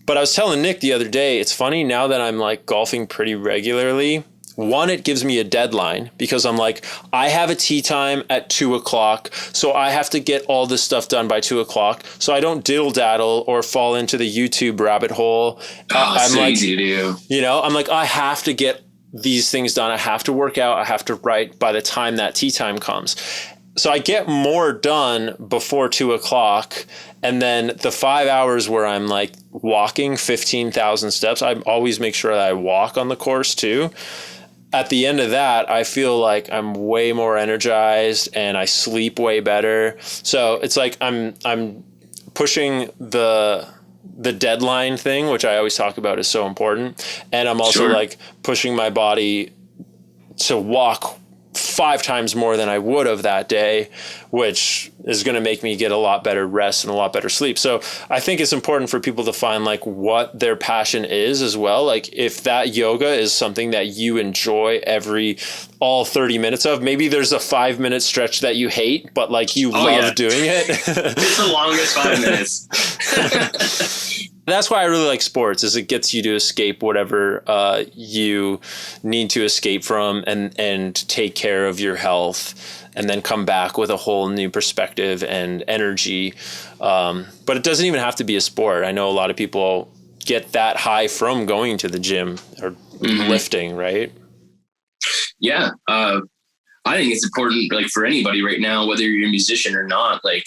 But I was telling Nick the other day, it's funny now that I'm like golfing pretty regularly. One, it gives me a deadline because I'm like, I have a tee time at 2:00. So I have to get all this stuff done by 2:00. So I don't diddle daddle or fall into the YouTube rabbit hole. I'm so like, easy to do. I'm like, I have to get these things done. I have to work out. I have to write by the time that tee time comes. So I get more done before 2:00. And then the 5 hours where I'm like walking 15,000 steps, I always make sure that I walk on the course too. At the end of that, I feel like I'm way more energized and I sleep way better. So it's like I'm pushing the deadline thing, which I always talk about is so important. And I'm also like pushing my body to walk 5 times more than I would have that day, which is going to make me get a lot better rest and a lot better sleep. So I think it's important for people to find like what their passion is as well. Like if that yoga is something that you enjoy all 30 minutes of, maybe there's a 5-minute stretch that you hate, but like you love doing it. It's the longest 5 minutes. That's why I really like sports, is it gets you to escape whatever you need to escape from and take care of your health and then come back with a whole new perspective and energy. But it doesn't even have to be a sport. I know a lot of people get that high from going to the gym or lifting, right? Yeah. I think it's important, like for anybody right now, whether you're a musician or not, like,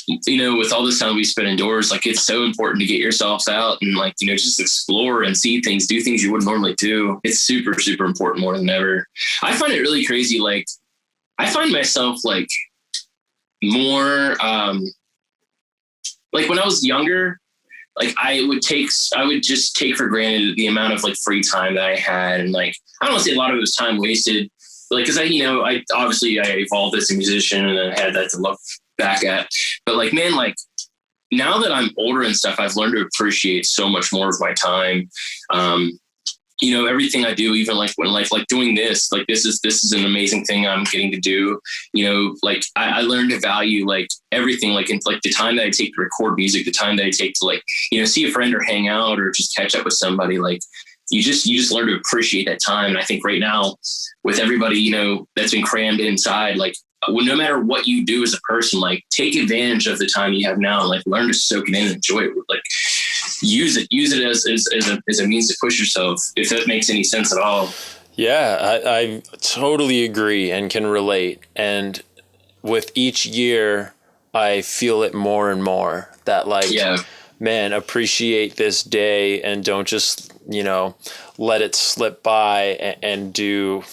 with all this time we spend indoors, like it's so important to get yourselves out and like, just explore and see things, do things you wouldn't normally do. It's super, super important more than ever. I find it really crazy. Like I find myself like more, like when I was younger, like I would just take for granted the amount of like free time that I had. And like, I don't want to say a lot of it was time wasted, but like, cause I evolved as a musician and I had that to look back at, but like, man, like now that I'm older and stuff, I've learned to appreciate so much more of my time. Everything I do, even like when like doing this, like this is an amazing thing I'm getting to do. Like I learned to value like everything, like in like the time that I take to record music, the time that I take to like, see a friend or hang out or just catch up with somebody. Like you just learn to appreciate that time. And I think right now with everybody, that's been crammed inside, like, well, no matter what you do as a person, like take advantage of the time you have now, like learn to soak it in and enjoy it. Like use it as a means to push yourself, if that makes any sense at all. Yeah, I totally agree and can relate. And with each year, I feel it more and more that like, man, appreciate this day and don't just, let it slip by and do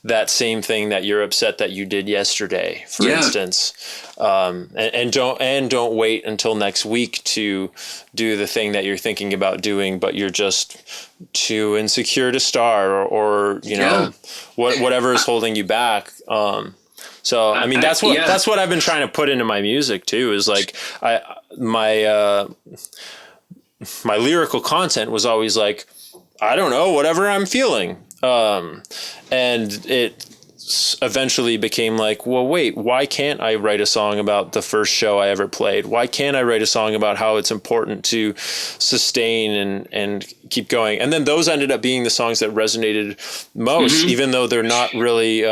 that same thing that you're upset that you did yesterday, for instance. And don't wait until next week to do the thing that you're thinking about doing, but you're just too insecure to start or whatever is holding you back. So, I mean, that's what I've been trying to put into my music too, is like my lyrical content was always like, I don't know, whatever I'm feeling. And it eventually became like, well, wait, why can't I write a song about the first show I ever played? Why can't I write a song about how it's important to sustain and keep going? And then those ended up being the songs that resonated most, even though they're not really,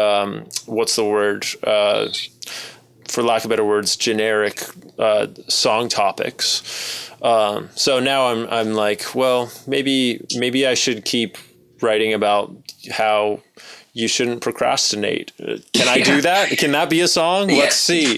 what's the word, for lack of better words, generic song topics. So now I'm like, well, maybe I should keep writing about how you shouldn't procrastinate. Can I do that? Can that be a song? Yeah. Let's see.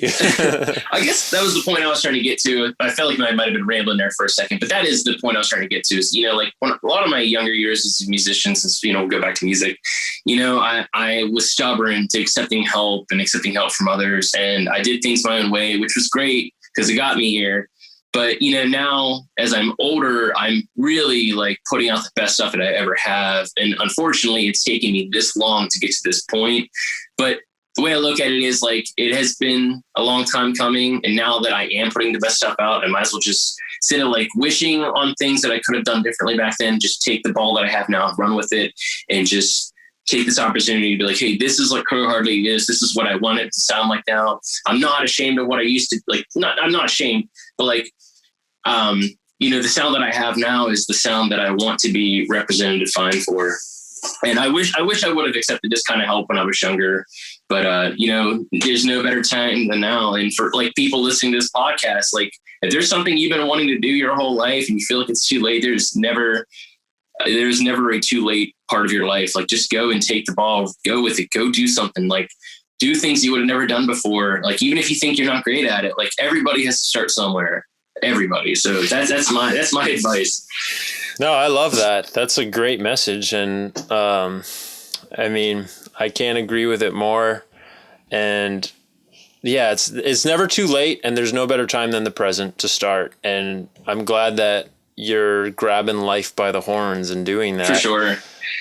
I guess that was the point I was trying to get to. I felt like I might have been rambling there for a second, but that is the point I was trying to get to is, like when, a lot of my younger years as a musician, since, go back to music, I was stubborn to accepting help from others. And I did things my own way, which was great because it got me here. But, now as I'm older, I'm really like putting out the best stuff that I ever have. And unfortunately, it's taken me this long to get to this point. But the way I look at it is like, it has been a long time coming. And now that I am putting the best stuff out, I might as well just instead of like wishing on things that I could have done differently back then, just take the ball that I have now, run with it, and just take this opportunity to be like, hey, this is what Crow Hardly is. This is what I want it to sound like now. I'm not ashamed of what I used to like. I'm not ashamed, but like, the sound that I have now is the sound that I want to be represented and defined for. And I wish I would have accepted this kind of help when I was younger, but there's no better time than now. And for like people listening to this podcast, like if there's something you've been wanting to do your whole life and you feel like it's too late, there's never a too late part of your life. Like just go and take the ball, go with it, go do something, like do things you would have never done before. Like, even if you think you're not great at it, like everybody has to start somewhere. Everybody. So that's my advice. No, I love that. That's a great message. And, I can't agree with it more. And yeah, it's never too late, and there's no better time than the present to start. And I'm glad that you're grabbing life by the horns and doing that. For sure.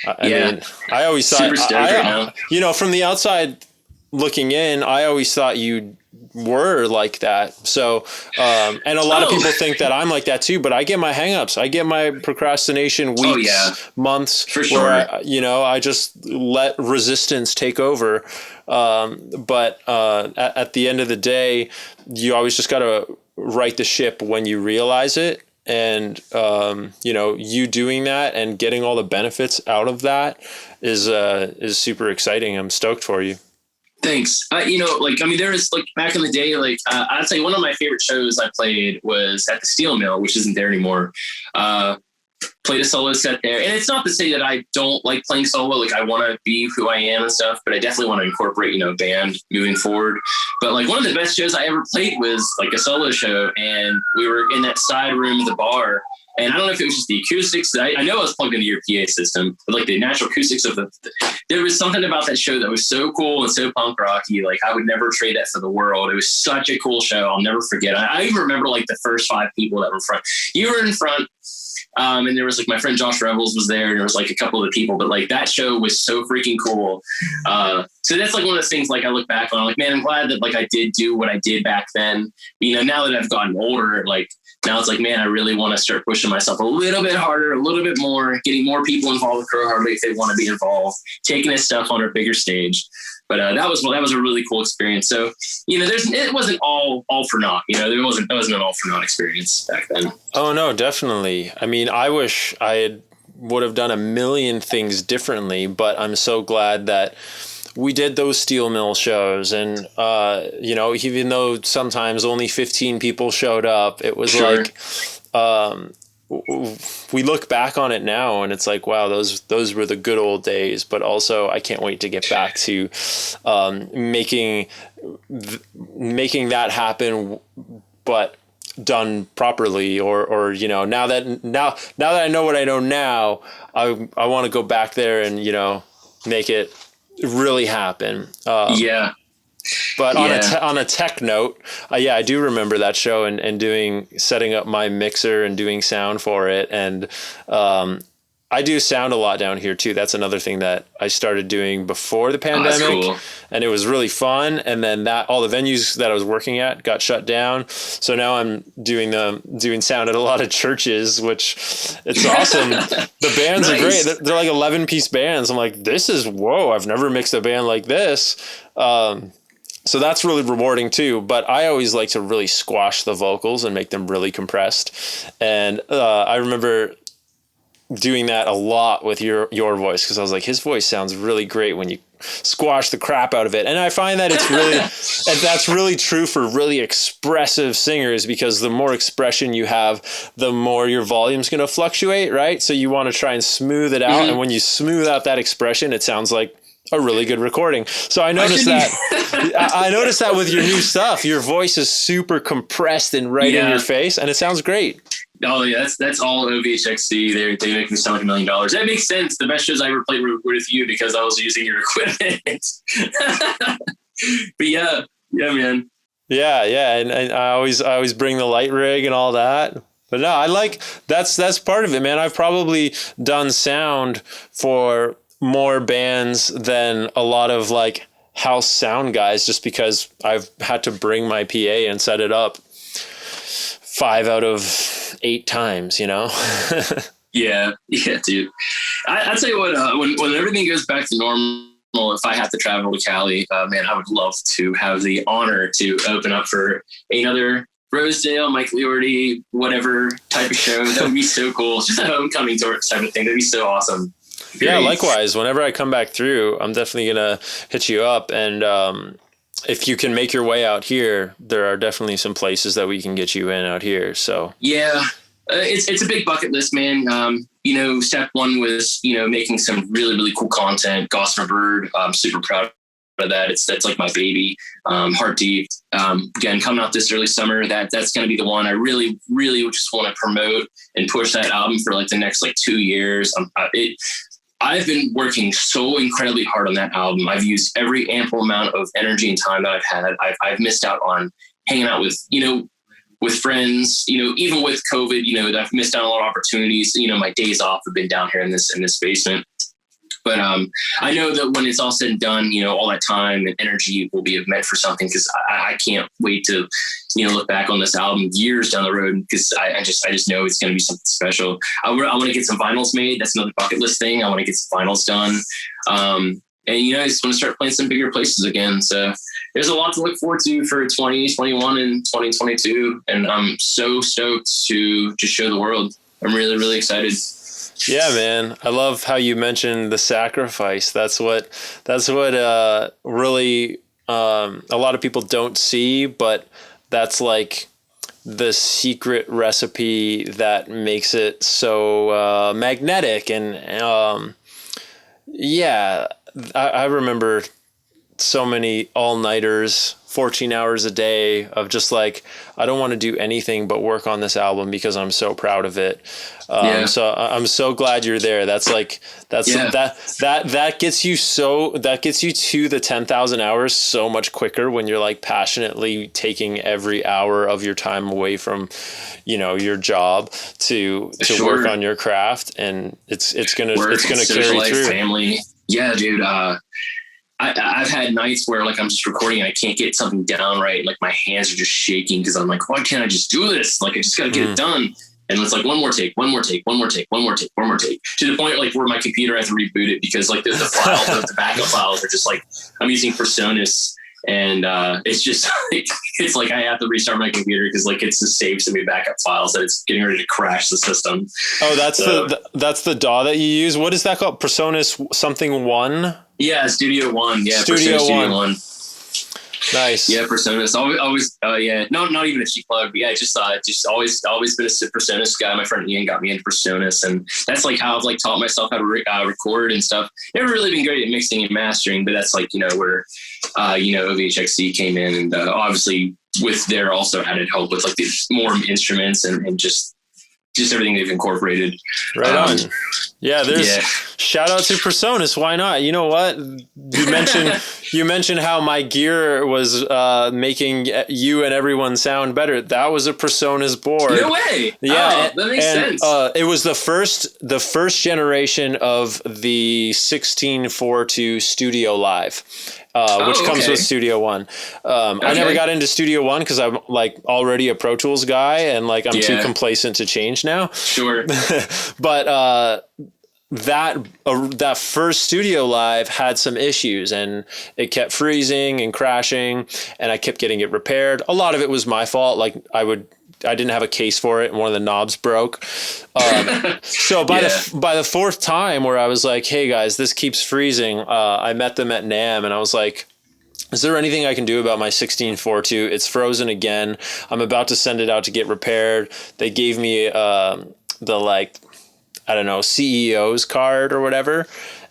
I always thought, super stoked right now. From the outside looking in, I always thought you were like that. So, and a lot of people think that I'm like that too, but I get my hangups. I get my procrastination weeks, months, for sure. Where I just let resistance take over. But at the end of the day, you always just got to right the ship when you realize it. And, you doing that and getting all the benefits out of that is super exciting. I'm stoked for you. Thanks. There was like back in the day, I'd say one of my favorite shows I played was at the Steel Mill, which isn't there anymore. Played a solo set there. And it's not to say that I don't like playing solo. Like I want to be who I am and stuff, but I definitely want to incorporate, band moving forward. But like one of the best shows I ever played was like a solo show. And we were in that side room of the bar. And I don't know if it was just the acoustics. I know I was plugged into your PA system, but like the natural acoustics of there was something about that show that was so cool and so punk rocky. Like I would never trade that for the world. It was such a cool show. I'll never forget. I even remember like the first 5 people that were in front. You were in front. And there was like my friend Josh Revels was there, and there was like a couple of people, but like that show was so freaking cool. So that's like one of those things like I look back on, like, man, I'm glad that like I did do what I did back then. Now that I've gotten older, like now it's like, man, I really want to start pushing myself a little bit harder, a little bit more, getting more people involved with Crow Hardly if they want to be involved, taking this stuff on a bigger stage. But that was a really cool experience. So, it wasn't all for naught. It wasn't an all for naught experience back then. Oh no, definitely. I wish I would have done a million things differently, but I'm so glad that we did those Steel Mill shows. And, even though sometimes only 15 people showed up, it was sure. like, we look back on it now and it's like, wow, those were the good old days. But also I can't wait to get back to making that happen, but done properly, or now that I know what I know now, I want to go back there and make it really happen. But on a tech note, I do remember that show and setting up my mixer and doing sound for it. And I do sound a lot down here too. That's another thing that I started doing before the pandemic. That's cool. And it was really fun. And then all the venues that I was working at got shut down. So now I'm doing sound at a lot of churches, which it's awesome. The bands nice. Are great. They're like 11-piece bands. I'm like, whoa, I've never mixed a band like this. So that's really rewarding too. But I always like to really squash the vocals and make them really compressed. And I remember doing that a lot with your voice, because I was like, his voice sounds really great when you squash the crap out of it. And I find that it's really that's really true for really expressive singers, because the more expression you have, the more your volume's going to fluctuate, right? So you want to try and smooth it out. Mm-hmm. And when you smooth out that expression, it sounds like a really good recording. So I noticed I noticed that with your new stuff, your voice is super compressed and right in your face, and it sounds great. Oh yeah, that's all VHXC. They make me sound like $1 million. That makes sense. The best shows I ever played were with you because I was using your equipment. But yeah, man. Yeah, and I always bring the light rig and all that. But no, I like that's part of it, man. I've probably done sound for more bands than a lot of like house sound guys, just because I've had to bring my PA and set it up 5 out of 8 times, you know? Yeah, dude. I'll tell you what, when everything goes back to normal, if I have to travel to Cali, man, I would love to have the honor to open up for another Rosedale, Mike Liorti, whatever type of show. That would be so cool. It's just a homecoming tour type of thing. That'd be so awesome. Great. Yeah, likewise. Whenever I come back through, I'm definitely going to hit you up. And if you can make your way out here, there are definitely some places that we can get you in out here. So yeah, it's a big bucket list, man. Step one was, making some really, really cool content. Gossamer Bird, I'm super proud of that. That's like my baby. Heart Deep, again, coming out this early summer. That's going to be the one I really, really just want to promote and push that album for like the next 2 years. I've been working so incredibly hard on that album. I've used every ample amount of energy and time that I've had. I've missed out on hanging out with friends, even with COVID, I've missed out on a lot of opportunities. My days off have been down here in this basement. But I know that when it's all said and done, all that time and energy will be meant for something, because I can't wait to, look back on this album years down the road, because I just know it's going to be something special. I want to get some vinyls made. That's another bucket list thing. I want to get some vinyls done. And, I just want to start playing some bigger places again. So there's a lot to look forward to for 2021 and 2022. And I'm so stoked to just show the world. I'm really, really excited. Yeah, man. I love how you mentioned the sacrifice. That's what really a lot of people don't see, but that's like the secret recipe that makes it so magnetic. And I remember so many all-nighters, 14 hours a day of just like, I don't want to do anything but work on this album because I'm so proud of it. So I'm so glad you're there. That gets you to the 10,000 hours so much quicker when you're like passionately taking every hour of your time away from, your job to work on your craft. And it's going to carry through. Family. Yeah, dude. I've had nights where like I'm just recording and I can't get something down right. Like my hands are just shaking because I'm like, why can't I just do this? Like I just got to get it done. And it's like one more take, to the point like where my computer has to reboot it because like the files, the backup files are just like, I'm using Presonus, and it's just it's like I have to restart my computer because like it's just saved so many backup files that it's getting ready to crash the system. Oh, that's the DAW that you use. What is that called? Presonus something 1? Yeah, Studio One. Yeah, Studio One. Nice. Yeah, Presonus. Always. Not even a cheap plug, but yeah, just always been a Presonus guy. My friend Ian got me into Presonus, and that's like how I've like taught myself how to record and stuff. Never really been great at mixing and mastering, but that's like where VHXC came in, and obviously with their also added help with like the more instruments and just everything they've incorporated. Right on. Yeah, shout out to Presonus. Why not? You know what? You mentioned how my gear was making you and everyone sound better. That was a Presonus board. No way. Yeah, that makes sense. It was the first generation of the 1642 Studio Live. Which comes with Studio One. I never got into Studio One because I'm like already a Pro Tools guy and like I'm too complacent to change now. Sure. But that first Studio Live had some issues and it kept freezing and crashing and I kept getting it repaired. A lot of it was my fault. Like I didn't have a case for it and one of the knobs broke. So by the fourth time where I was like, hey guys, this keeps freezing. I met them at NAMM and I was like, is there anything I can do about my 1642? It's frozen again. I'm about to send it out to get repaired. They gave me the CEO's card or whatever.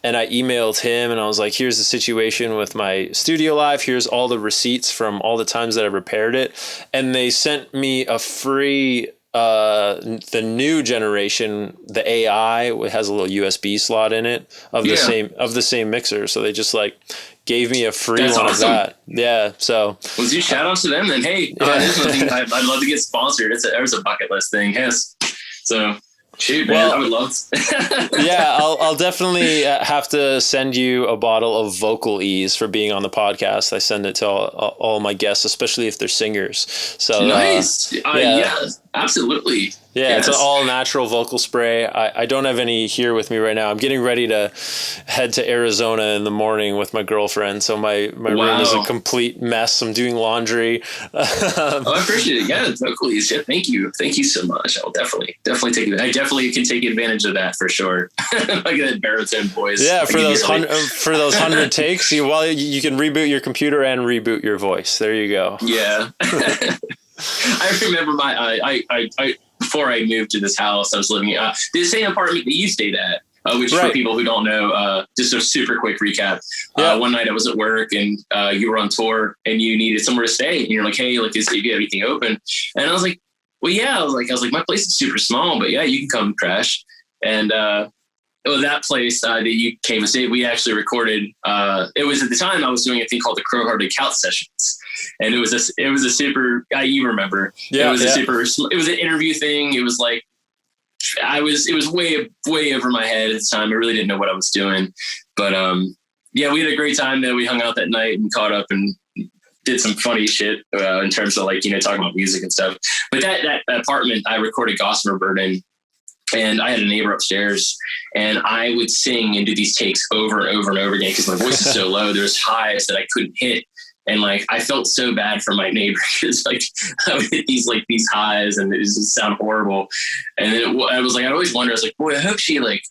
and I emailed him and I was like, here's the situation with my Studio Live. Here's all the receipts from all the times that I've repaired it. And they sent me a free, the new generation, the AI has a little USB slot in it of the same mixer. So they just like gave me a free That's one awesome. of that. Yeah. So well, you shout out to them then. Hey, this is one thing I'd love to get sponsored. There's a bucket list thing. Yes. So shoot, man, I would love to. Yeah, I'll definitely have to send you a bottle of Vocal Ease for being on the podcast. I send it to all my guests, especially if they're singers. So nice. Yeah, absolutely. Yeah, yes. It's an all natural vocal spray. I don't have any here with me right now. I'm getting ready to head to Arizona in the morning with my girlfriend. So my room is a complete mess. I'm doing laundry. I appreciate it. Yeah, Vocal Ease. Yeah, thank you. Thank you so much. I'll definitely take it. I definitely can take advantage of that for sure. Like that baritone voice. Yeah, for those 100 takes, you can reboot your computer and reboot your voice. There you go. Yeah. I remember before I moved to this house, I was living in the same apartment that you stayed at, which for people who don't know, just a super quick recap. One night I was at work and you were on tour and you needed somewhere to stay. And you're like, hey, like, do you have anything open? And I was like, well, yeah. I was like, my place is super small, but yeah, you can come crash. And that place that you came and stayed, we actually recorded. It was at the time I was doing a thing called the Crow Hardly Couch Sessions. And it was a super, you remember, it was it was an interview thing. It was like, it was way over my head at the time. I really didn't know what I was doing, but, yeah, we had a great time there. We hung out that night and caught up and did some funny shit, in terms of like, talking about music and stuff. But that apartment, I recorded Gossamer Bird in, and I had a neighbor upstairs and I would sing and do these takes over and over and over again because my voice is so low. There's highs that I couldn't hit. And like, I felt so bad for my neighbor because like I would hit these highs and it just sound horrible. And then I was like, I always wonder, I was like, boy, I hope she like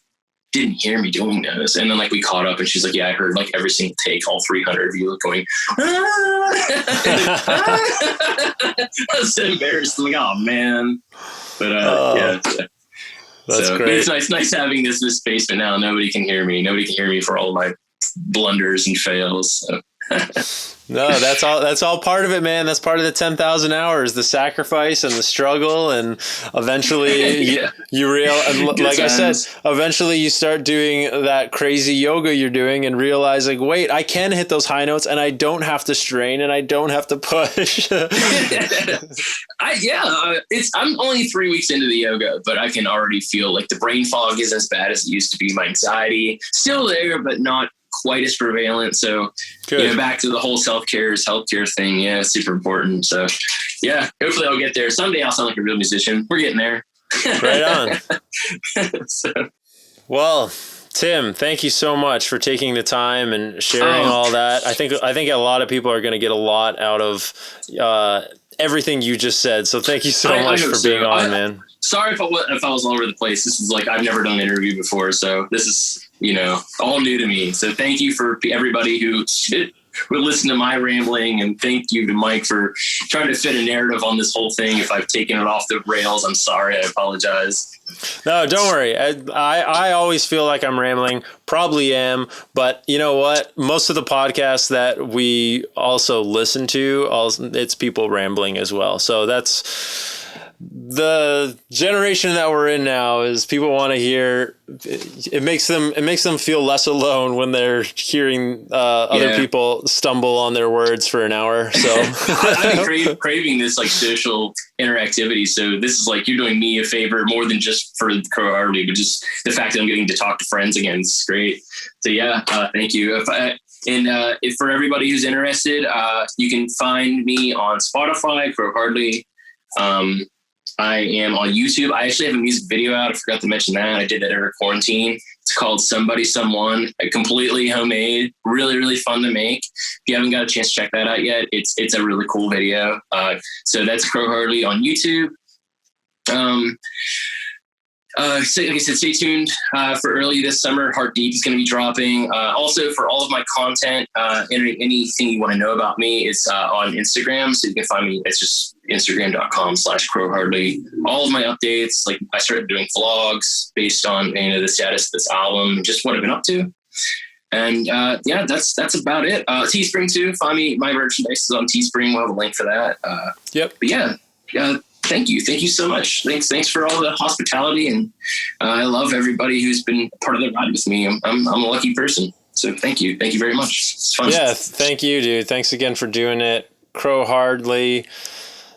didn't hear me doing those. And then like we caught up and she's like, yeah, I heard like every single take, all 300 of you going, I was so embarrassed. I'm like, oh man. But yeah. That's great. But it's nice having this basement now. Nobody can hear me. Nobody can hear me for all of my blunders and fails. So. No, that's all part of it, man. That's part of the 10,000 hours, the sacrifice and the struggle. And eventually you realize, like I said, eventually you start doing that crazy yoga you're doing and realizing, wait, I can hit those high notes and I don't have to strain and I don't have to push. I'm only 3 weeks into the yoga, but I can already feel like the brain fog isn't as bad as it used to be. My anxiety still there, but not quite as prevalent. So back to the whole self-care is healthcare thing. Yeah, it's super important. So yeah, hopefully I'll get there. Someday I'll sound like a real musician. We're getting there. Right on. Well, Tim, thank you so much for taking the time and sharing all that. I think a lot of people are going to get a lot out of everything you just said. So thank you so much for being on, man. Sorry if I was all over the place. This is like, I've never done an interview before. So this is, all new to me. So thank you for everybody who would listen to my rambling, and thank you to Mike for trying to fit a narrative on this whole thing. If I've taken it off the rails, I'm sorry. I apologize. No, don't worry. I always feel like I'm rambling, probably am, but you know what? Most of the podcasts that we also listen to, it's people rambling as well. So that's the generation that we're in now, is people want to hear. It makes them feel less alone when they're hearing other people stumble on their words for an hour. So I've been craving this like social interactivity. So this is like, you're doing me a favor more than just for Crow Hardy, but just the fact that I'm getting to talk to friends again is great. So yeah, thank you. If for everybody who's interested, you can find me on Spotify, Crow Hardly. I am on YouTube. I actually have a music video out. I forgot to mention that. I did that under quarantine. It's called Somebody Someone, completely homemade, really, really fun to make. If you haven't got a chance to check that out yet, it's a really cool video. So that's Crow Hardly on YouTube. So like I said, stay tuned for early this summer. Heart Deep is going to be dropping. Also, for all of my content, anything you want to know about me is on Instagram. So you can find me. It's just Instagram.com/crowhardly. All of my updates, like I started doing vlogs based on the status of this album, just what I've been up to. And yeah, that's about it. Teespring too. Find me. My merchandise is on Teespring. We'll have a link for that. Yep. But yeah. Thank you so much. Thanks for all the hospitality, and I love everybody who's been part of the ride with me. I'm a lucky person. So thank you very much. It's fun. Yeah, thank you, dude. Thanks again for doing it, Crow Hardly.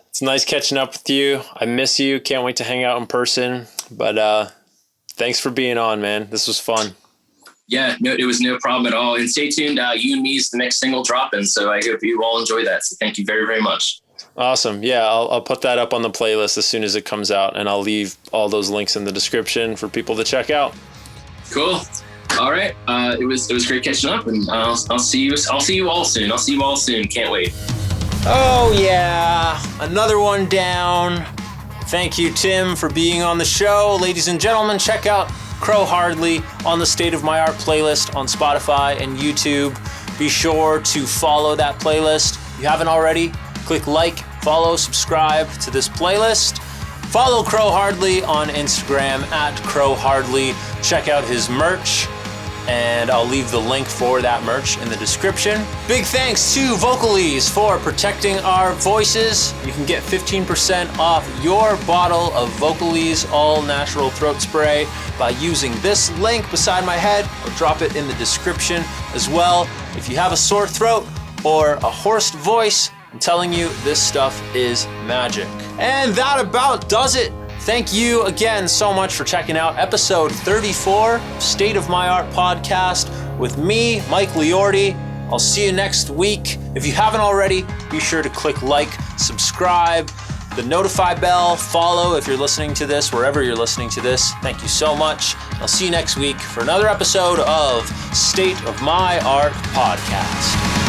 It's nice catching up with you. I miss you. Can't wait to hang out in person. But thanks for being on, man. This was fun. Yeah, no, it was no problem at all. And stay tuned. You and Me is the next single dropping. So I hope you all enjoy that. So thank you very, very much. Awesome. Yeah, I'll put that up on the playlist as soon as it comes out, and I'll leave all those links in the description for people to check out. Cool. All right. It was great catching up, and I'll see you all soon. I'll see you all soon. Can't wait. Oh yeah, another one down. Thank you, Tim, for being on the show. Ladies and gentlemen, check out Crow Hardly on the State of My Art playlist on Spotify and YouTube. Be sure to follow that playlist. If you haven't already, click like, follow, subscribe to this playlist. Follow Crow Hardly on Instagram @CrowHardly. Check out his merch, and I'll leave the link for that merch in the description. Big thanks to Vocalese for protecting our voices. You can get 15% off your bottle of Vocalese all natural throat spray by using this link beside my head, or drop it in the description as well. If you have a sore throat or a hoarse voice, I'm telling you, this stuff is magic. And that about does it. Thank you again so much for checking out episode 34, State of My Art podcast with me, Mike Liorti. I'll see you next week. If you haven't already, be sure to click like, subscribe, the notify bell, follow if you're listening to this, wherever you're listening to this. Thank you so much. I'll see you next week for another episode of State of My Art podcast.